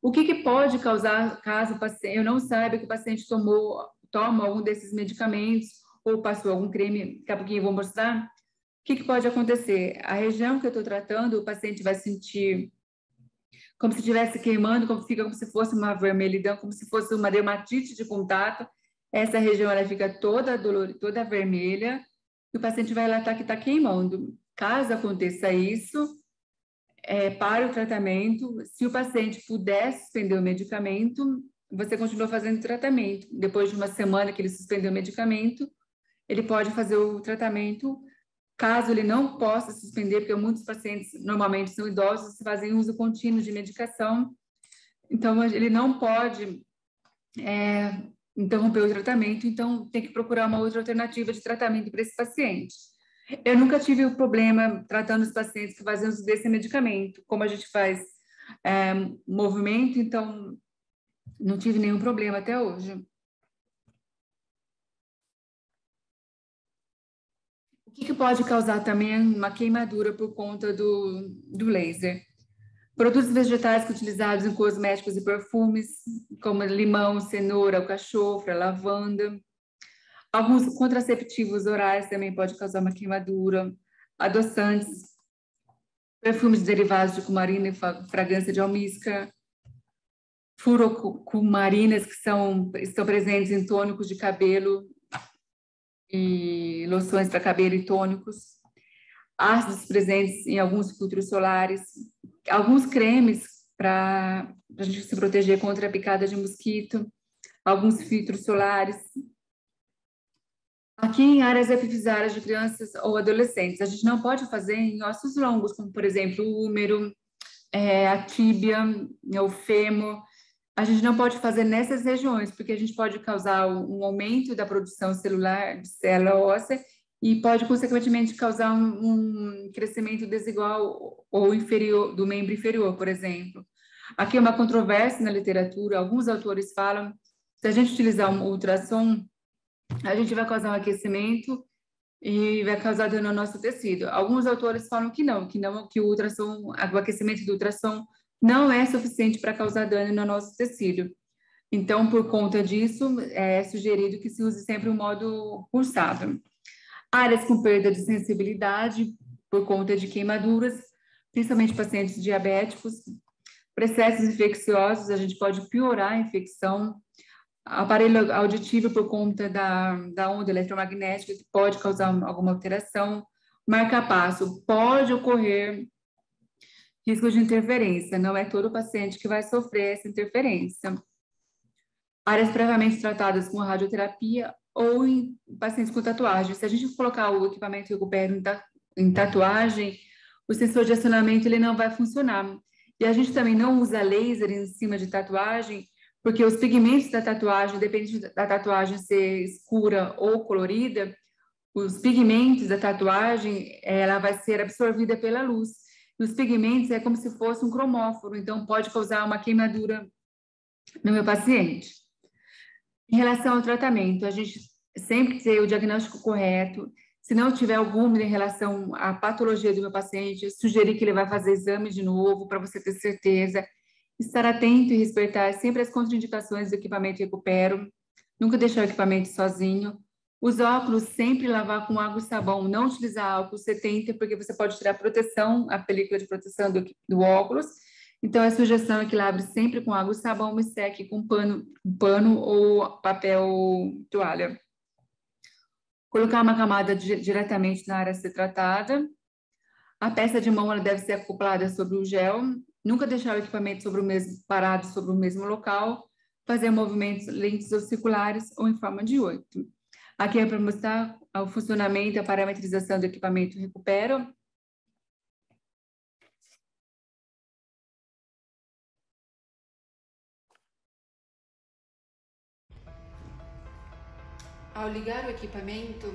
O que pode causar caso o paciente, eu não saiba que o paciente toma algum desses medicamentos ou passou algum creme, daqui a pouquinho eu vou mostrar. O que pode acontecer? A região que eu estou tratando, o paciente vai sentir como se estivesse queimando, como se fosse uma vermelhidão, como se fosse uma dermatite de contato. Essa região ela fica toda dolorida, toda vermelha, e o paciente vai relatar que está queimando. Caso aconteça isso, para o tratamento, se o paciente puder suspender o medicamento, você continua fazendo o tratamento. Depois de uma semana que ele suspendeu o medicamento, ele pode fazer o tratamento. Caso ele não possa suspender, porque muitos pacientes normalmente são idosos, fazem uso contínuo de medicação, então ele não pode interromper o tratamento, então tem que procurar uma outra alternativa de tratamento para esse paciente. Eu nunca tive o problema tratando os pacientes que fazem uso desse medicamento, como a gente faz movimento, então não tive nenhum problema até hoje. O que pode causar também uma queimadura por conta do laser? Produtos vegetais utilizados em cosméticos e perfumes, como limão, cenoura, alcachofra, lavanda. Alguns contraceptivos orais também podem causar uma queimadura, adoçantes, perfumes derivados de cumarina e fragrância de almíscar, furocumarinas que estão presentes em tônicos de cabelo e loções para cabelo e tônicos, ácidos presentes em alguns filtros solares, alguns cremes para a gente se proteger contra a picada de mosquito, alguns filtros solares. Aqui em áreas epifisárias de crianças ou adolescentes, a gente não pode fazer em ossos longos, como por exemplo o húmero, a tíbia, o fêmur. A gente não pode fazer nessas regiões, porque a gente pode causar um aumento da produção celular de célula óssea e pode, consequentemente, causar um crescimento desigual ou inferior do membro inferior, por exemplo. Aqui é uma controvérsia na literatura. Alguns autores falam que se a gente utilizar um ultrassom, a gente vai causar um aquecimento e vai causar dano ao nosso tecido. Alguns autores falam que não, que o ultrassom, o aquecimento do ultrassom não é suficiente para causar dano no nosso tecido. Então, por conta disso, é sugerido que se use sempre o modo pulsado. Áreas com perda de sensibilidade por conta de queimaduras, principalmente pacientes diabéticos, processos infecciosos, a gente pode piorar a infecção. Aparelho auditivo por conta da onda eletromagnética, que pode causar alguma alteração. Marca-passo, pode ocorrer risco de interferência, não é todo paciente que vai sofrer essa interferência. Áreas previamente tratadas com radioterapia ou em pacientes com tatuagem. Se a gente colocar o equipamento Recupero em tatuagem, o sensor de acionamento ele não vai funcionar. E a gente também não usa laser em cima de tatuagem, porque os pigmentos da tatuagem, depende da tatuagem ser escura ou colorida, os pigmentos da tatuagem, ela vai ser absorvida pela luz. E os pigmentos é como se fosse um cromóforo, então pode causar uma queimadura no meu paciente. Em relação ao tratamento, a gente sempre tem o diagnóstico correto. Se não tiver alguma em relação à patologia do meu paciente, sugerir que ele vai fazer exame de novo para você ter certeza. Estar atento e respeitar sempre as contraindicações do equipamento Recupero. Nunca deixar o equipamento sozinho. Os óculos sempre lavar com água e sabão. Não utilizar álcool 70, porque você pode tirar a película de proteção do óculos. Então, a sugestão é que lave sempre com água e sabão e seque com pano ou papel toalha. Colocar uma camada diretamente na área a ser tratada. A peça de mão ela deve ser acoplada sobre o gel. Nunca deixar o equipamento parado sobre o mesmo local. Fazer movimentos lentos ou circulares ou em forma de 8. Aqui é para mostrar o funcionamento e a parametrização do equipamento Recupero. Ao ligar o equipamento,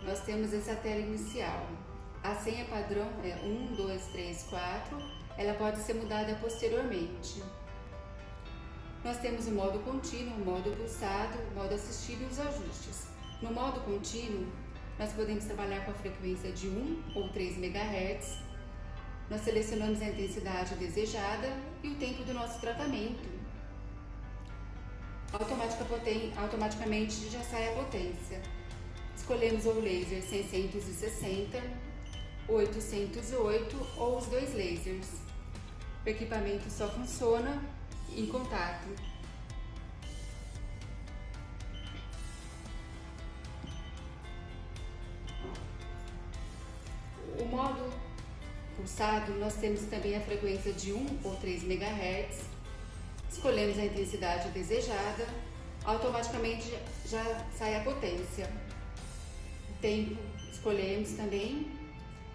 nós temos essa tela inicial. A senha padrão é 1, 2, 3, 4. Ela pode ser mudada posteriormente. Nós temos o modo contínuo, o modo pulsado, o modo assistido e os ajustes. No modo contínuo, nós podemos trabalhar com a frequência de 1 ou 3 MHz. Nós selecionamos a intensidade desejada e o tempo do nosso tratamento. Automaticamente já sai a potência. Escolhemos o laser 660, 808 ou os dois lasers. O equipamento só funciona em contato. O modo pulsado, nós temos também a frequência de 1 ou 3 MHz. Escolhemos a intensidade desejada, automaticamente já sai a potência. O tempo escolhemos também.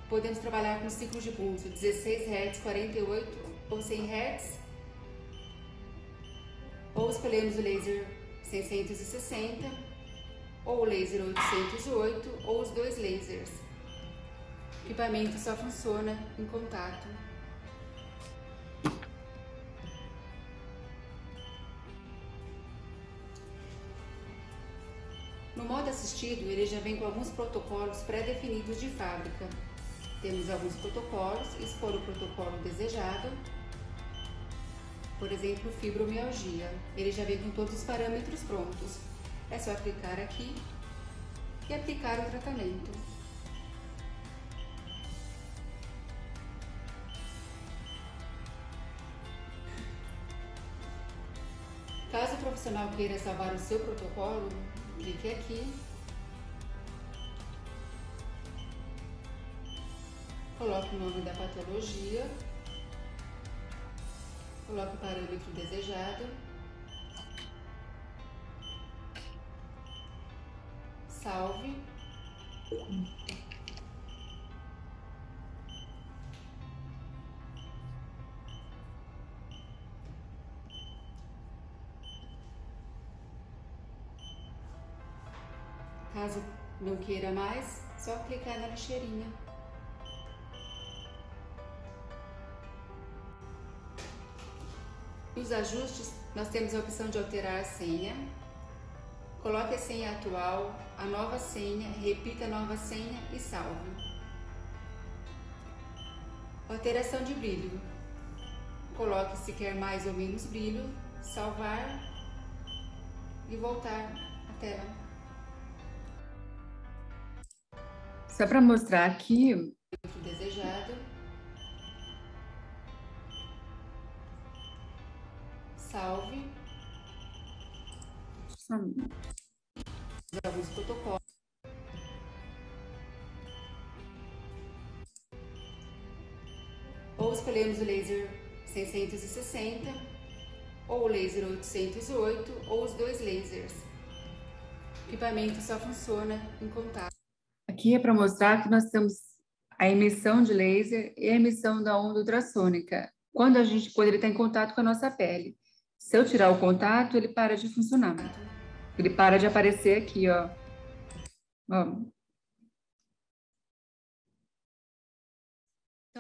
Podemos trabalhar com ciclos de pulso 16 Hz, 48 ou 100 Hz. Ou escolhemos o laser 660 ou o laser 808 ou os dois lasers. O equipamento só funciona em contato. No modo assistido, ele já vem com alguns protocolos pré-definidos de fábrica. Temos alguns protocolos, escolha o protocolo desejado. por exemplo, fibromialgia. Ele já vem com todos os parâmetros prontos. É só clicar aqui e aplicar o tratamento. Caso o profissional queira salvar o seu protocolo, clique aqui, coloque o nome da patologia, coloque o parâmetro desejado, salve. Caso não queira mais, só clicar na lixeirinha. Nos ajustes, nós temos a opção de alterar a senha. Coloque a senha atual, a nova senha, repita a nova senha e salve. Alteração de brilho. Coloque se quer mais ou menos brilho, salvar e voltar à tela. Só para mostrar aqui o desejado. Salve. Alguns protocolos. Ou escolhemos o laser 660, ou o laser 808, ou os dois lasers. O equipamento só funciona em contato. Aqui é para mostrar que nós temos a emissão de laser e a emissão da onda ultrassônica. Quando a gente poderia estar em contato com a nossa pele. Se eu tirar o contato, ele para de funcionar. Ele para de aparecer aqui, ó. Então,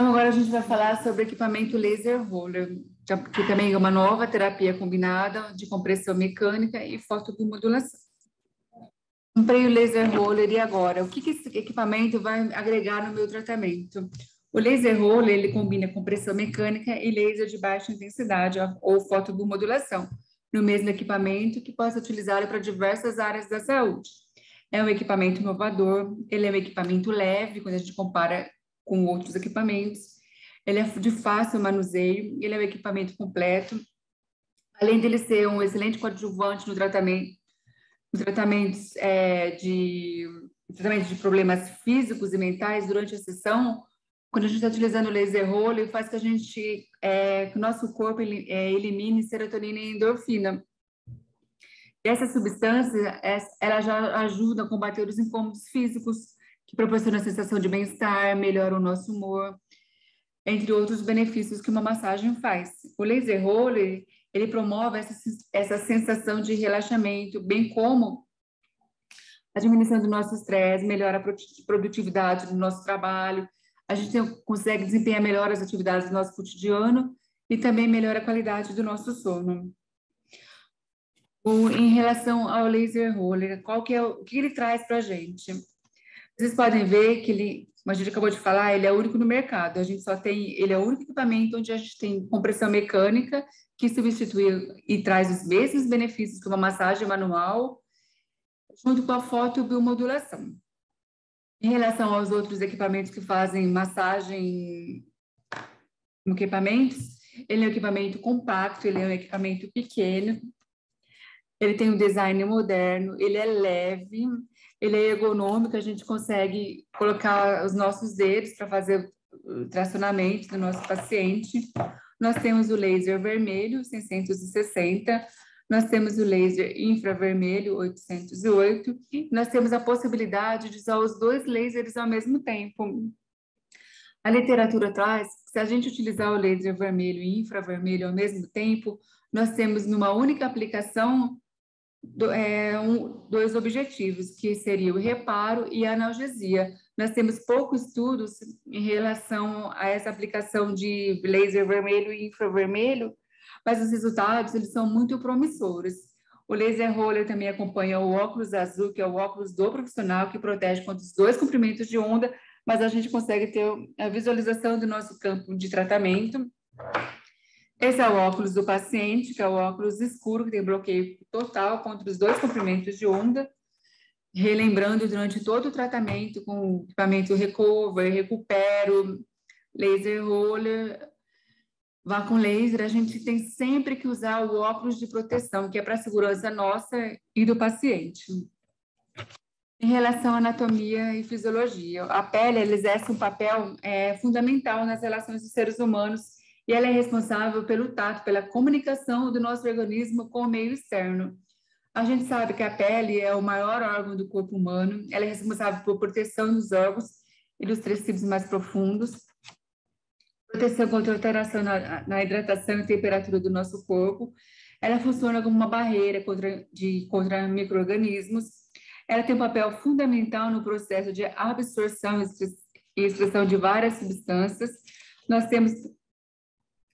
agora a gente vai falar sobre o equipamento laser roller, que também é uma nova terapia combinada de compressão mecânica e fotobiomodulação. Comprei o laser roller e agora? O que esse equipamento vai agregar no meu tratamento? O laser roller, ele combina compressão mecânica e laser de baixa intensidade ou fotobiomodulação no mesmo equipamento que possa utilizá-lo para diversas áreas da saúde. É um equipamento inovador, ele é um equipamento leve quando a gente compara com outros equipamentos, ele é de fácil manuseio, ele é um equipamento completo, além dele ser um excelente coadjuvante no tratamento, de problemas físicos e mentais durante a sessão. Quando a gente está utilizando o laser roller, faz que que o nosso corpo elimine serotonina e endorfina. E essa substância, ela já ajuda a combater os incômodos físicos, que proporciona a sensação de bem-estar, melhora o nosso humor, entre outros benefícios que uma massagem faz. O laser roller, ele promove essa sensação de relaxamento, bem como a diminuição do nosso estresse, melhora a produtividade do nosso trabalho, a gente consegue desempenhar melhor as atividades do nosso cotidiano e também melhora a qualidade do nosso sono. Em relação ao laser roller, o que ele traz para a gente? Vocês podem ver que ele, como a gente acabou de falar, ele é único no mercado. Ele é o único equipamento onde a gente tem compressão mecânica que substitui e traz os mesmos benefícios que uma massagem manual, junto com a fotobiomodulação. Em relação aos outros equipamentos que fazem massagem com equipamentos, ele é um equipamento compacto, ele é um equipamento pequeno, ele tem um design moderno, ele é leve, ele é ergonômico, a gente consegue colocar os nossos dedos para fazer o tracionamento do nosso paciente. Nós temos o laser vermelho, 660, nós temos o laser infravermelho, 808, e nós temos a possibilidade de usar os dois lasers ao mesmo tempo. A literatura traz que se a gente utilizar o laser vermelho e infravermelho ao mesmo tempo, nós temos numa única aplicação dois objetivos, que seria o reparo e a analgesia. Nós temos poucos estudos em relação a essa aplicação de laser vermelho e infravermelho, mas os resultados eles são muito promissores. O laser roller também acompanha o óculos azul, que é o óculos do profissional, que protege contra os dois comprimentos de onda, mas a gente consegue ter a visualização do nosso campo de tratamento. Esse é o óculos do paciente, que é o óculos escuro, que tem bloqueio total contra os 2 comprimentos de onda, relembrando durante todo o tratamento com equipamento Recover, Recupero, laser roller, vá com laser, a gente tem sempre que usar o óculos de proteção, que é para a segurança nossa e do paciente. Em relação à anatomia e fisiologia, a pele ela exerce um papel fundamental nas relações dos seres humanos e ela é responsável pelo tato, pela comunicação do nosso organismo com o meio externo. A gente sabe que a pele é o maior órgão do corpo humano, ela é responsável por proteção dos órgãos e dos tecidos mais profundos, proteção contra alteração na hidratação e temperatura do nosso corpo. Ela funciona como uma barreira contra micro-organismos. Ela tem um papel fundamental no processo de absorção e extração de várias substâncias. Nós temos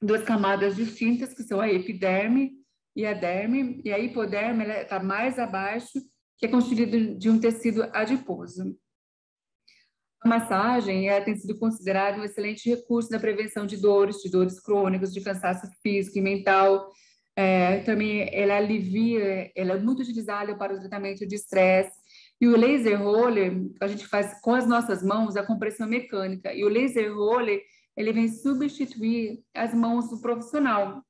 2 camadas distintas, que são a epiderme e a derme, e a hipoderme está mais abaixo, que é constituída de um tecido adiposo. A massagem tem sido considerada um excelente recurso na prevenção de dores crônicas, de cansaço físico e mental. Também ela alivia, ela é muito utilizada para o tratamento de estresse. E o laser roller, a gente faz com as nossas mãos a compressão mecânica. E o laser roller, ele vem substituir as mãos do profissional.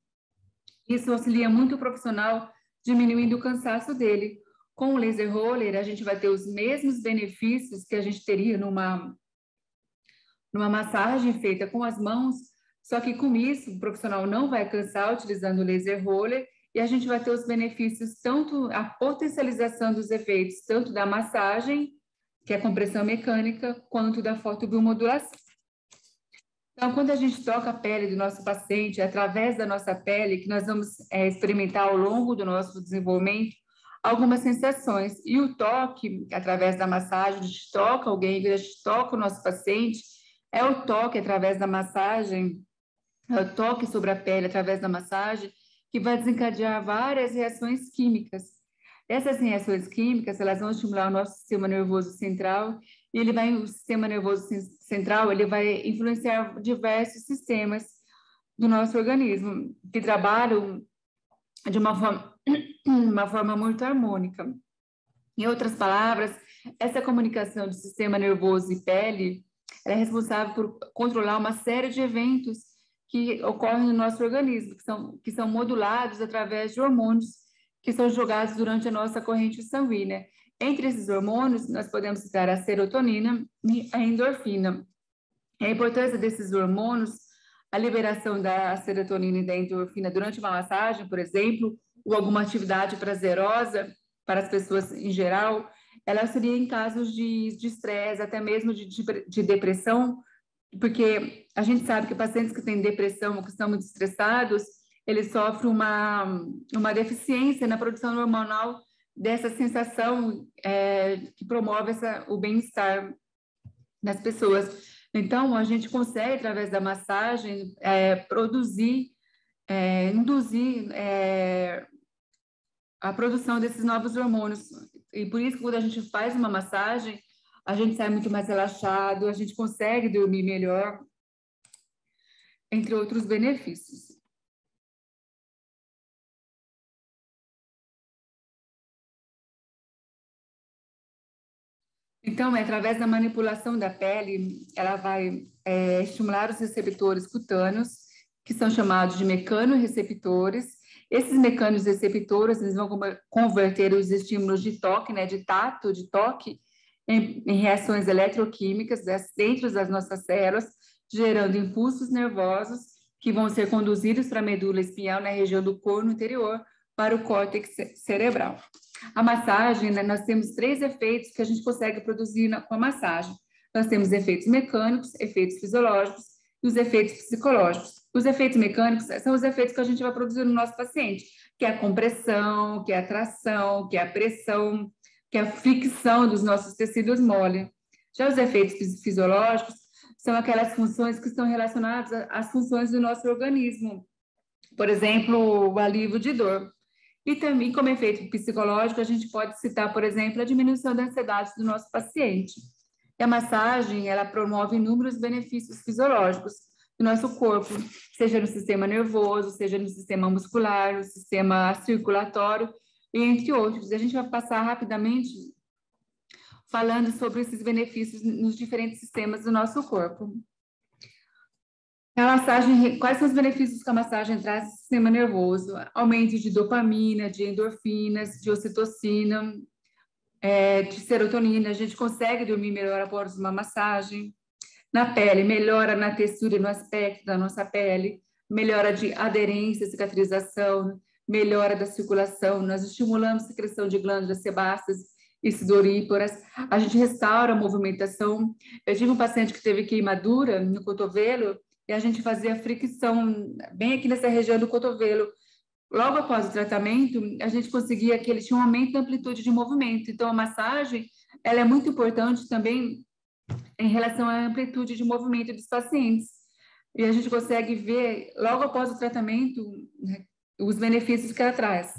Isso auxilia muito o profissional, diminuindo o cansaço dele. Com o laser roller, a gente vai ter os mesmos benefícios que a gente teria numa massagem feita com as mãos, só que com isso o profissional não vai cansar utilizando o laser roller e a gente vai ter os benefícios, tanto a potencialização dos efeitos, tanto da massagem, que é a compressão mecânica, quanto da fotobiomodulação. Então, quando a gente toca a pele do nosso paciente, é através da nossa pele, que nós vamos experimentar ao longo do nosso desenvolvimento algumas sensações. E o toque, através da massagem, a gente toca alguém, a gente toca o nosso paciente, é o toque através da massagem, é o toque sobre a pele através da massagem, que vai desencadear várias reações químicas. Essas reações químicas, elas vão estimular o nosso sistema nervoso central, e o sistema nervoso central, ele vai influenciar diversos sistemas do nosso organismo, que trabalham de uma forma muito harmônica. Em outras palavras, essa comunicação de sistema nervoso e pele, ela é responsável por controlar uma série de eventos que ocorrem no nosso organismo, que são modulados através de hormônios que são jogados durante a nossa corrente sanguínea. Entre esses hormônios, nós podemos citar a serotonina e a endorfina. A importância desses hormônios, a liberação da serotonina e da endorfina durante uma massagem, por exemplo, ou alguma atividade prazerosa para as pessoas em geral, ela seria em casos de estresse, até mesmo de depressão, porque a gente sabe que pacientes que têm depressão ou que estão muito estressados, eles sofrem uma deficiência na produção hormonal dessa sensação que promove o bem-estar das pessoas. Então, a gente consegue, através da massagem, induzir a produção desses novos hormônios. E por isso, quando a gente faz uma massagem, a gente sai muito mais relaxado, a gente consegue dormir melhor, entre outros benefícios. Então, através da manipulação da pele, ela vai estimular os receptores cutâneos, que são chamados de mecanorreceptores. Esses mecanorreceptores, eles vão converter os estímulos de toque, de tato, de toque, em reações eletroquímicas dentro das nossas células, gerando impulsos nervosos que vão ser conduzidos para a medula espinhal na região do corno interior para o córtex cerebral. A massagem, nós temos 3 efeitos que a gente consegue produzir com a massagem. Nós temos efeitos mecânicos, efeitos fisiológicos e os efeitos psicológicos. Os efeitos mecânicos são os efeitos que a gente vai produzir no nosso paciente, que é a compressão, que é a tração, que é a pressão, que é a fricção dos nossos tecidos mole. Já os efeitos fisiológicos são aquelas funções que estão relacionadas às funções do nosso organismo. Por exemplo, o alívio de dor. E também, como efeito psicológico, a gente pode citar, por exemplo, a diminuição da ansiedade do nosso paciente. E a massagem, ela promove inúmeros benefícios fisiológicos. do nosso corpo, seja no sistema nervoso, seja no sistema muscular, no sistema circulatório, e entre outros. A gente vai passar rapidamente falando sobre esses benefícios nos diferentes sistemas do nosso corpo. A massagem, quais são os benefícios que a massagem traz no sistema nervoso? Aumento de dopamina, de endorfinas, de ocitocina, de serotonina. A gente consegue dormir melhor após uma massagem. Na pele, melhora na textura e no aspecto da nossa pele, melhora de aderência, cicatrização, melhora da circulação. Nós estimulamos a secreção de glândulas sebáceas e sudoríparas. A gente restaura a movimentação. Eu tive um paciente que teve queimadura no cotovelo e a gente fazia fricção bem aqui nessa região do cotovelo. Logo após o tratamento, a gente conseguia que ele tinha um aumento da amplitude de movimento. Então, a massagem, ela é muito importante também em relação à amplitude de movimento dos pacientes. E a gente consegue ver, logo após o tratamento, né, os benefícios que ela traz.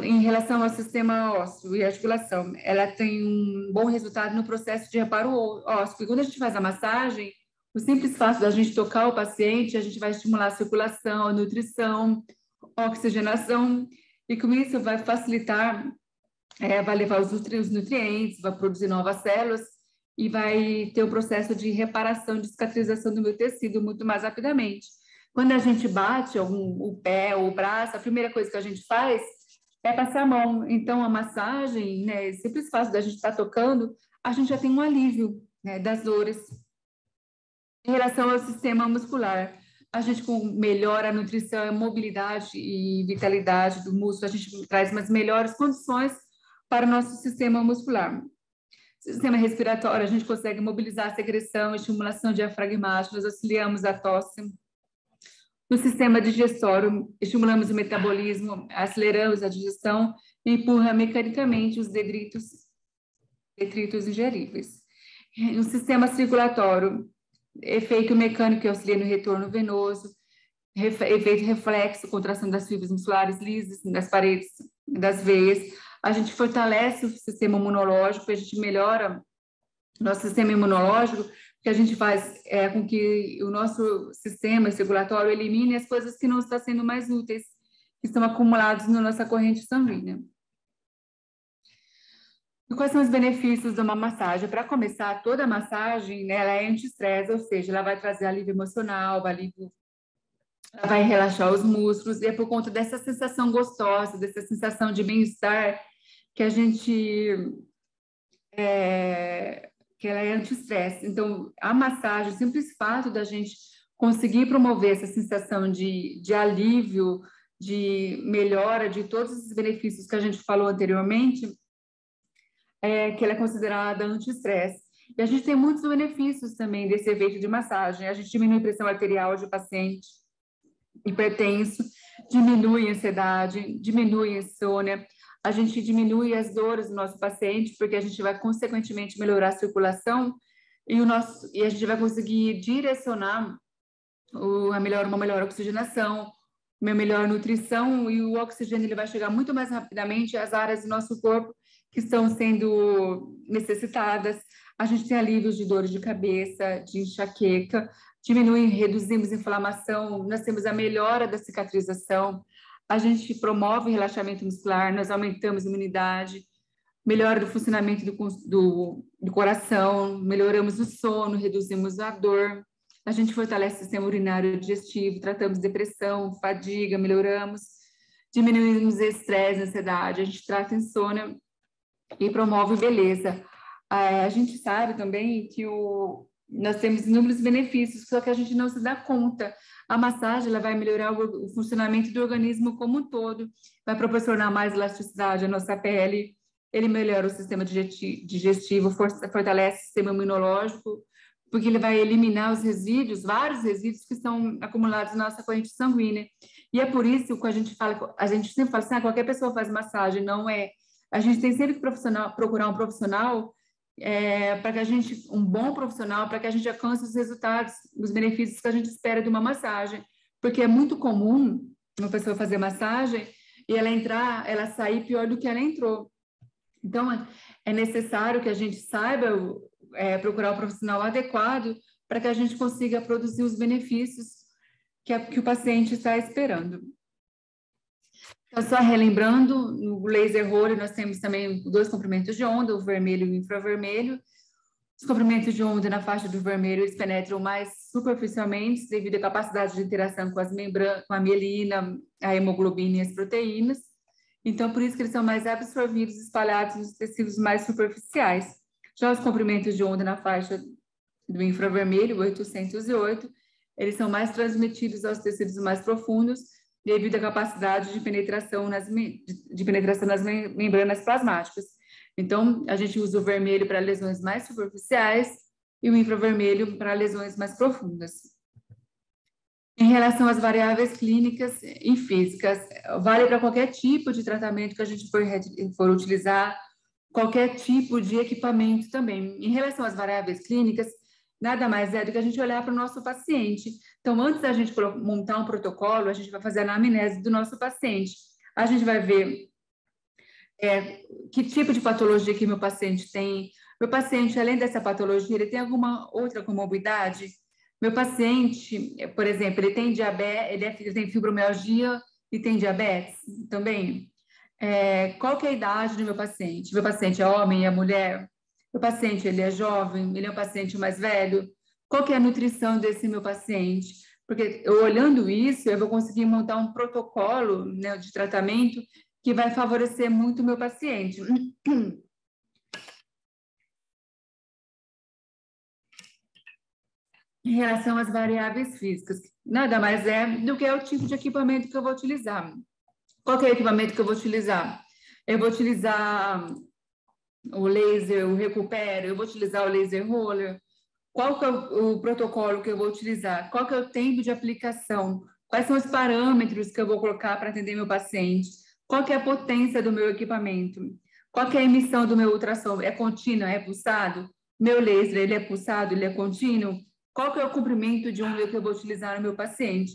Em relação ao sistema ósseo e articulação, ela tem um bom resultado no processo de reparo ósseo. Porque quando a gente faz a massagem, o simples fato da gente tocar o paciente, a gente vai estimular a circulação, a nutrição, a oxigenação, e com isso vai facilitar, vai levar os nutrientes, vai produzir novas células e vai ter o processo de reparação, de cicatrização do meu tecido muito mais rapidamente. Quando a gente bate o pé ou o braço, a primeira coisa que a gente faz é passar a mão. Então, a massagem, né, simples fato da gente estar tocando, a gente já tem um alívio, né, das dores. Em relação ao sistema muscular, a gente melhora a nutrição, a mobilidade e vitalidade do músculo, a gente traz umas melhores condições para o nosso sistema muscular. Sistema respiratório, a gente consegue mobilizar a secreção, estimulação diafragmática, nós auxiliamos a tosse. No sistema digestório, estimulamos o metabolismo, aceleramos a digestão e empurra mecanicamente os detritos ingeríveis. No sistema circulatório, efeito mecânico que auxilia no retorno venoso, efeito reflexo, contração das fibras musculares lisas, das paredes das veias. A gente fortalece o sistema imunológico, a gente melhora o nosso sistema imunológico, que a gente faz com que o nosso sistema circulatório elimine as coisas que não estão sendo mais úteis, que estão acumuladas na nossa corrente sanguínea. E quais são os benefícios de uma massagem? Para começar, toda massagem, né, ela é anti-estresse, ou seja, ela vai trazer alívio emocional, ela vai relaxar os músculos, e é por conta dessa sensação gostosa, dessa sensação de bem-estar, que a gente... que ela é anti-estresse. Então, a massagem, o simples fato da gente conseguir promover essa sensação de alívio, de melhora de todos os benefícios que a gente falou anteriormente, que ela é considerada anti-estresse. E a gente tem muitos benefícios também desse efeito de massagem. A gente diminui a pressão arterial de paciente hipertenso, diminui a ansiedade, diminui a insônia, a gente diminui as dores do nosso paciente, porque a gente vai, consequentemente, melhorar a circulação e a gente vai conseguir direcionar uma melhor oxigenação, uma melhor nutrição, e o oxigênio ele vai chegar muito mais rapidamente às áreas do nosso corpo que estão sendo necessitadas. A gente tem alívios de dores de cabeça, de enxaqueca, reduzimos inflamação, nós temos a melhora da cicatrização, a gente promove o relaxamento muscular, nós aumentamos a imunidade, melhora do funcionamento do coração, melhoramos o sono, reduzimos a dor, a gente fortalece o sistema urinário e digestivo, tratamos depressão, fadiga, melhoramos, diminuímos estresse, ansiedade, a gente trata insônia e promove beleza. A gente sabe também que nós temos inúmeros benefícios, só que a gente não se dá conta. A massagem ela vai melhorar o funcionamento do organismo como um todo, vai proporcionar mais elasticidade à nossa pele, ele melhora o sistema digestivo, fortalece o sistema imunológico, porque ele vai eliminar os resíduos, vários resíduos que estão acumulados na nossa corrente sanguínea. E é por isso que a gente sempre fala assim, qualquer pessoa faz massagem, não é. A gente tem sempre que procurar um profissional para que um bom profissional, para que a gente alcance os resultados, os benefícios que a gente espera de uma massagem, porque é muito comum uma pessoa fazer massagem e ela sair pior do que ela entrou. Então, é necessário que a gente saiba procurar o profissional adequado para que a gente consiga produzir os benefícios que o paciente está esperando. Então, só relembrando, no laser roller nós temos também 2 comprimentos de onda, o vermelho e o infravermelho. Os comprimentos de onda na faixa do vermelho, eles penetram mais superficialmente devido à capacidade de interação com com a mielina, a hemoglobina e as proteínas. Então, por isso que eles são mais absorvidos e espalhados nos tecidos mais superficiais. Já os comprimentos de onda na faixa do infravermelho, 808, eles são mais transmitidos aos tecidos mais profundos devido à capacidade de penetração nas membranas plasmáticas. Então, a gente usa o vermelho para lesões mais superficiais e o infravermelho para lesões mais profundas. Em relação às variáveis clínicas e físicas, vale para qualquer tipo de tratamento que a gente for utilizar, qualquer tipo de equipamento também. Em relação às variáveis clínicas, nada mais é do que a gente olhar para o nosso paciente. Então, antes da gente montar um protocolo, a gente vai fazer a anamnese do nosso paciente. A gente vai ver que tipo de patologia que meu paciente tem. Meu paciente, além dessa patologia, ele tem alguma outra comorbidade? Meu paciente, por exemplo, ele tem diabetes, ele tem fibromialgia e tem diabetes também? Qual que é a idade do meu paciente? Meu paciente é homem, é mulher? Meu paciente, ele é jovem? Ele é um paciente mais velho? Qual que é a nutrição desse meu paciente? Porque eu, olhando isso, eu vou conseguir montar um protocolo, né, de tratamento que vai favorecer muito o meu paciente. Em relação às variáveis físicas, nada mais é do que o tipo de equipamento que eu vou utilizar. Qual que é o equipamento que eu vou utilizar? Eu vou utilizar o laser, o recupero, eu vou utilizar o laser roller. Qual que é o protocolo que eu vou utilizar? Qual que é o tempo de aplicação? Quais são os parâmetros que eu vou colocar para atender meu paciente? Qual que é a potência do meu equipamento? Qual que é a emissão do meu ultrassom? É contínuo? É pulsado? Meu laser, ele é pulsado? Ele é contínuo? Qual que é o comprimento de onda que eu vou utilizar no meu paciente?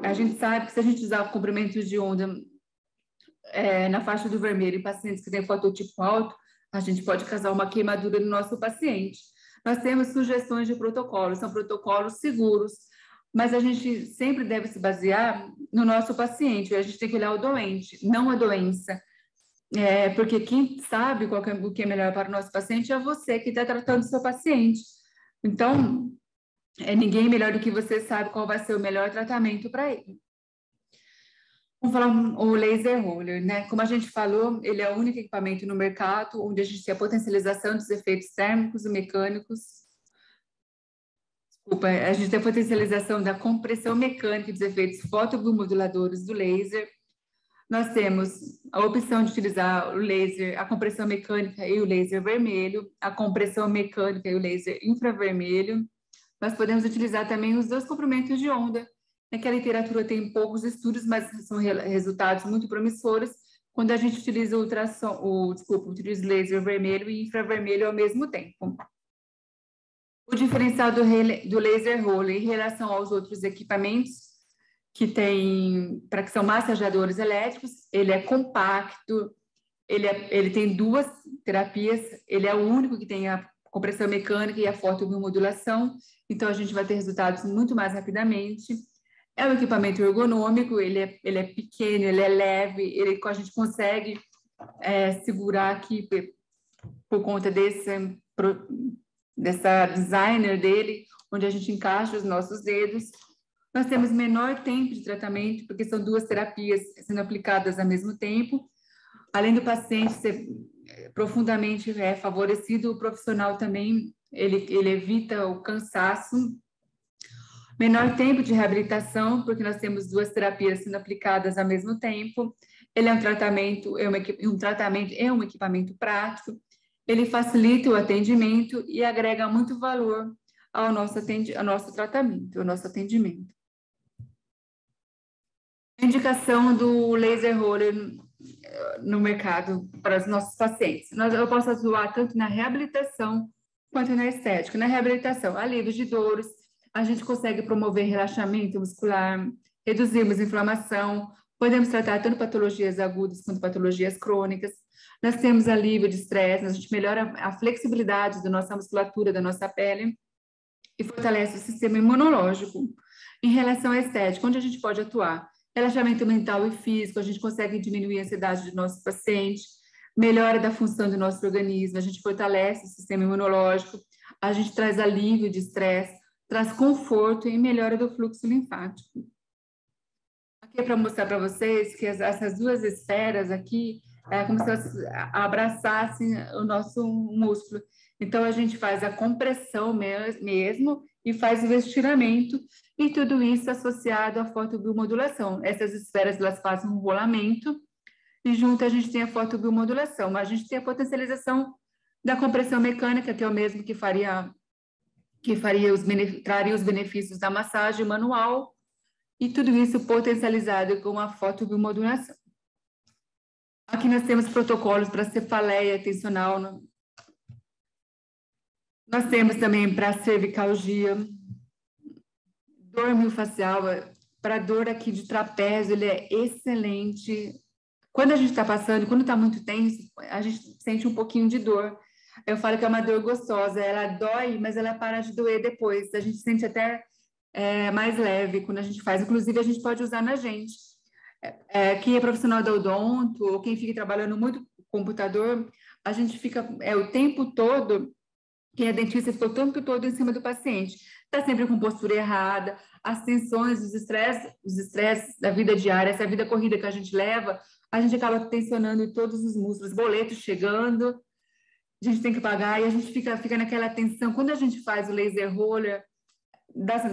A gente sabe que se a gente usar comprimentos de onda na faixa do vermelho em pacientes que têm fototipo alto, a gente pode causar uma queimadura no nosso paciente. Nós temos sugestões de protocolos, são protocolos seguros, mas a gente sempre deve se basear no nosso paciente, a gente tem que olhar o doente, não a doença. Porque quem sabe o que é melhor para o nosso paciente é você que está tratando o seu paciente. Então, ninguém melhor do que você sabe qual vai ser o melhor tratamento para ele. Vamos falar o laser roller, né? Como a gente falou, ele é o único equipamento no mercado onde a gente tem a potencialização dos efeitos térmicos e mecânicos. Desculpa, a gente tem a potencialização da compressão mecânica dos efeitos fotobiomoduladores do laser. Nós temos a opção de utilizar o laser, a compressão mecânica e o laser vermelho, a compressão mecânica e o laser infravermelho. Nós podemos utilizar também os 2 comprimentos de onda, que a literatura tem poucos estudos, mas são resultados muito promissores quando a gente utiliza utiliza laser vermelho e infravermelho ao mesmo tempo. O diferencial do laser roller em relação aos outros equipamentos que são massageadores elétricos, ele é compacto, ele tem 2 terapias, ele é o único que tem a compressão mecânica e a fotobiomodulação, então a gente vai ter resultados muito mais rapidamente. É um equipamento ergonômico, ele é pequeno, ele é leve, a gente consegue segurar aqui por conta dessa designer dele, onde a gente encaixa os nossos dedos. Nós temos menor tempo de tratamento, porque são 2 terapias sendo aplicadas ao mesmo tempo. Além do paciente ser profundamente favorecido, o profissional também, ele evita o cansaço. Menor tempo de reabilitação, porque nós temos 2 terapias sendo aplicadas ao mesmo tempo. Ele é um tratamento, um equipamento prático. Ele facilita o atendimento e agrega muito valor ao nosso tratamento, ao nosso atendimento. Indicação do laser roller no mercado para os nossos pacientes. Eu posso atuar tanto na reabilitação quanto na estética. Na reabilitação, alívio de dores, a gente consegue promover relaxamento muscular, reduzirmos inflamação, podemos tratar tanto patologias agudas quanto patologias crônicas. Nós temos alívio de estresse, a gente melhora a flexibilidade da nossa musculatura, da nossa pele. e fortalece o sistema imunológico. Em relação à estética, onde a gente pode atuar? Relaxamento mental e físico, a gente consegue diminuir a ansiedade do nosso paciente, melhora da função do nosso organismo, a gente fortalece o sistema imunológico, a gente traz alívio de estresse, traz conforto e melhora do fluxo linfático. Aqui é para mostrar para vocês que essas duas esferas aqui é como se elas abraçassem o nosso músculo. Então, a gente faz a compressão mesmo e faz o estiramento, e tudo isso associado à fotobiomodulação. Essas esferas, elas fazem um rolamento, e junto a gente tem a fotobiomodulação. Mas a gente tem a potencialização da compressão mecânica, que é o mesmo que traria os benefícios da massagem manual, e tudo isso potencializado com a fotobiomodulação. Aqui nós temos protocolos para cefaleia tensional. Nós temos também para cervicalgia, dor miofascial, para dor aqui de trapézio, ele é excelente. Quando a gente está passando, quando está muito tenso, a gente sente um pouquinho de dor. Eu falo que é uma dor gostosa, ela dói, mas ela para de doer depois. A gente sente até mais leve quando a gente faz. Inclusive, a gente pode usar na gente. Quem é profissional da odonto, ou quem fica trabalhando muito com computador, a gente fica o tempo todo, quem é dentista fica o tempo todo em cima do paciente. Está sempre com postura errada, as tensões, os estresses da vida diária, essa vida corrida que a gente leva, a gente acaba tensionando todos os músculos, boletos chegando, a gente tem que pagar e a gente fica naquela tensão. Quando a gente faz o laser roller,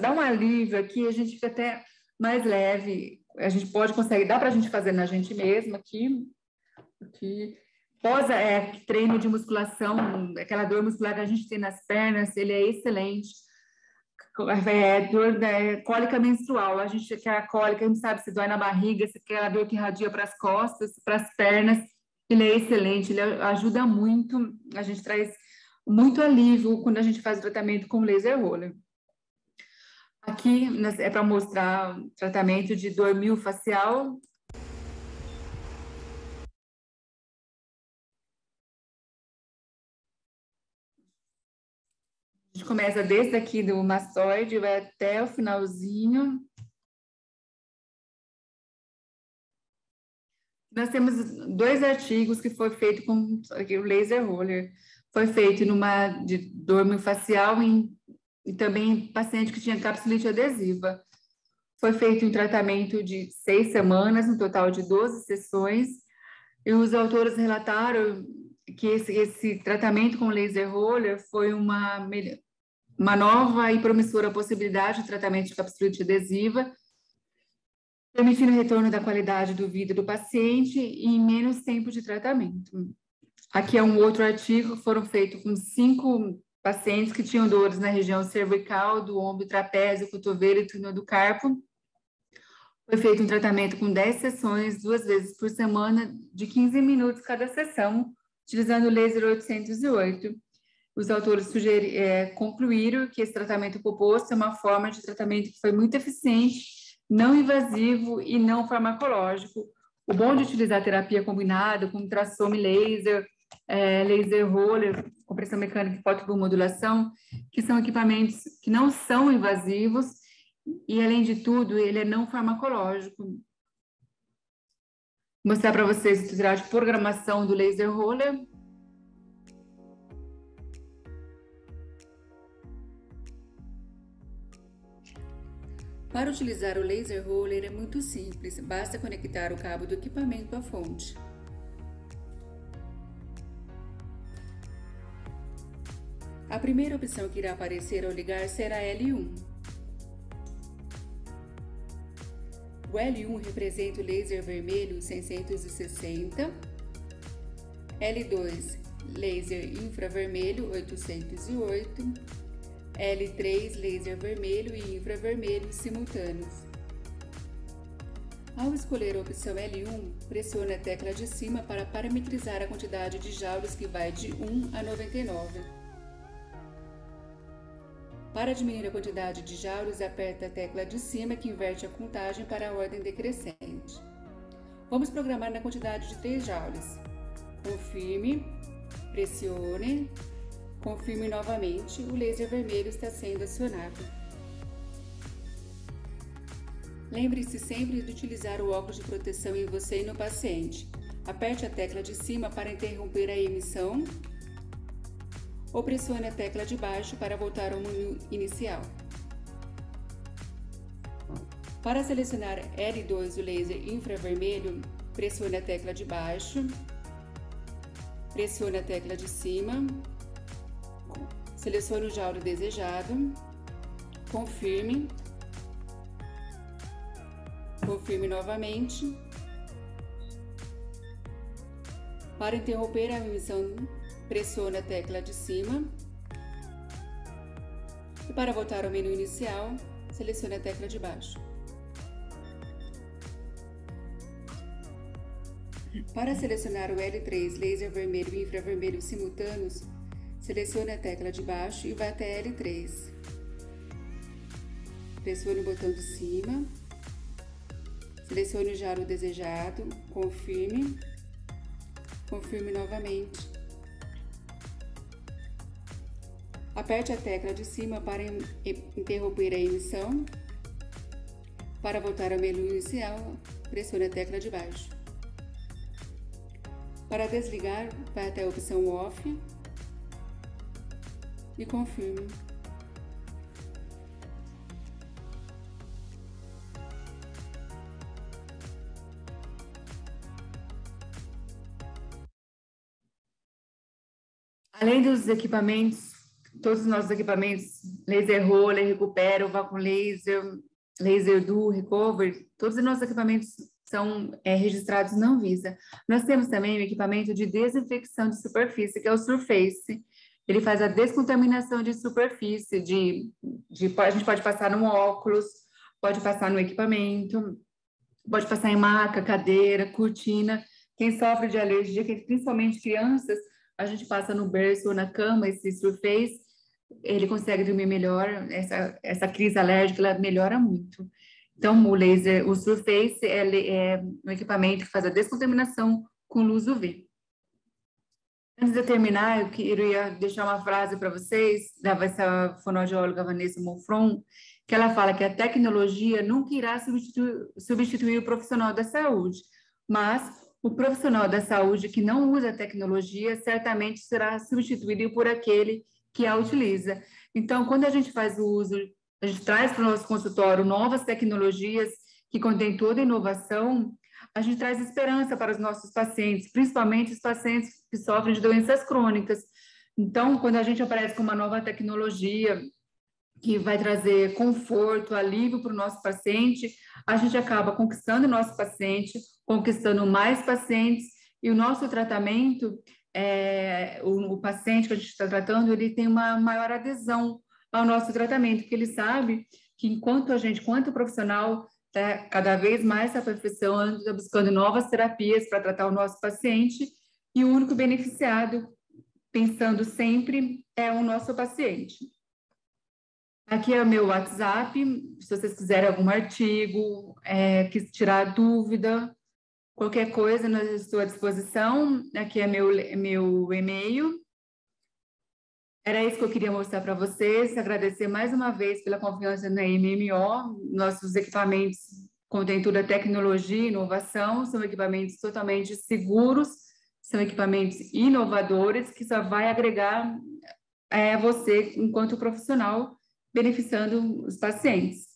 dá um alívio aqui, a gente fica até mais leve, a gente consegue, dá para a gente fazer na gente mesma aqui. Pós treino de musculação, aquela dor muscular que a gente tem nas pernas, ele é excelente. Cólica menstrual, a gente quer a cólica, a gente sabe se dói na barriga, se quer a dor que irradia para as costas, para as pernas, ele é excelente, ele ajuda muito, a gente traz muito alívio quando a gente faz o tratamento com laser roller. Aqui é para mostrar o tratamento de dor miofascial. A gente começa desde aqui do mastoide, vai até o finalzinho. Nós temos 2 artigos que foi feito com o laser roller. Foi feito de dor miofascial e também em paciente que tinha capsulite adesiva. Foi feito um tratamento de 6 semanas, um total de 12 sessões, e os autores relataram que esse tratamento com laser roller foi uma nova e promissora possibilidade de tratamento de capsulite adesiva, permitindo o retorno da qualidade do vida do paciente e em menos tempo de tratamento. Aqui é um outro artigo, foram feitos com 5 pacientes que tinham dores na região cervical, do ombro, trapézio, cotovelo e túnel do carpo. Foi feito um tratamento com 10 sessões, 2 vezes por semana, de 15 minutos cada sessão, utilizando o laser 808. Os autores concluíram que esse tratamento proposto é uma forma de tratamento que foi muito eficiente, não invasivo e não farmacológico. O bom de utilizar a terapia combinada com ultrassom e laser, laser roller, compressão mecânica e fotobiomodulação, que são equipamentos que não são invasivos e, além de tudo, ele é não farmacológico. Vou mostrar para vocês o tutorial de programação do laser roller. Para utilizar o laser roller é muito simples, basta conectar o cabo do equipamento à fonte. A primeira opção que irá aparecer ao ligar será L1. O L1 representa o laser vermelho 660, L2 laser infravermelho 808, L3 laser vermelho e infravermelho simultâneos. Ao escolher a opção L1, pressione a tecla de cima para parametrizar a quantidade de joules que vai de 1 a 99. Para diminuir a quantidade de joules, aperte a tecla de cima que inverte a contagem para a ordem decrescente. Vamos programar na quantidade de 3 joules. Confirme, pressione, Confirme novamente, o laser vermelho está sendo acionado. Lembre-se sempre de utilizar o óculos de proteção em você e no paciente. Aperte a tecla de cima para interromper a emissão ou pressione a tecla de baixo para voltar ao menu inicial. Para selecionar L2 do laser infravermelho, pressione a tecla de baixo, pressione a tecla de cima, selecione o jauro desejado, confirme novamente. Para interromper a emissão, pressione a tecla de cima. E para voltar ao menu inicial, selecione a tecla de baixo. Para selecionar o L3 laser vermelho e infravermelho simultâneos, selecione a tecla de baixo e vá até L3. Pressione o botão de cima. Selecione o jauro desejado, confirme novamente. Aperte a tecla de cima para interromper a emissão. Para voltar ao menu inicial, pressione a tecla de baixo. Para desligar, vá até a opção Off e confirme. Além dos equipamentos, todos os nossos equipamentos, laser roller, recupero, vácuo laser, laser do, recover, todos os nossos equipamentos são registrados na Anvisa. Nós temos também o equipamento de desinfecção de superfície, que é o Surface. Ele faz a descontaminação de superfície, a gente pode passar no óculos, pode passar no equipamento, pode passar em maca, cadeira, cortina. Quem sofre de alergia, principalmente crianças, a gente passa no berço ou na cama, esse Surface, ele consegue dormir melhor, essa crise alérgica, ela melhora muito. Então, o laser, o Surface, é um equipamento que faz a descontaminação com luz UV. Antes de eu terminar, eu queria deixar uma frase para vocês, dessa fonoaudióloga Vanessa Monfron, que ela fala que a tecnologia nunca irá substituir o profissional da saúde, mas o profissional da saúde que não usa a tecnologia certamente será substituído por aquele que a utiliza. Então, quando a gente faz o uso, a gente traz para o nosso consultório novas tecnologias que contêm toda a inovação, a gente traz esperança para os nossos pacientes, principalmente os pacientes que sofrem de doenças crônicas. Então, quando a gente aparece com uma nova tecnologia que vai trazer conforto, alívio para o nosso paciente, a gente acaba conquistando o nosso paciente, conquistando mais pacientes, e o nosso tratamento, o paciente que a gente está tratando, ele tem uma maior adesão ao nosso tratamento, porque ele sabe que enquanto profissional, cada vez mais se aperfeiçoando, está buscando novas terapias para tratar o nosso paciente, e o único beneficiado, pensando sempre, é o nosso paciente. Aqui é o meu WhatsApp, se vocês quiserem algum artigo, tirar dúvida, qualquer coisa, nós estou à disposição. Aqui é meu e-mail. Era isso que eu queria mostrar para vocês, agradecer mais uma vez pela confiança na MMO. Nossos equipamentos contêm toda a tecnologia e inovação, são equipamentos totalmente seguros, são equipamentos inovadores que só vai agregar você enquanto profissional, beneficiando os pacientes.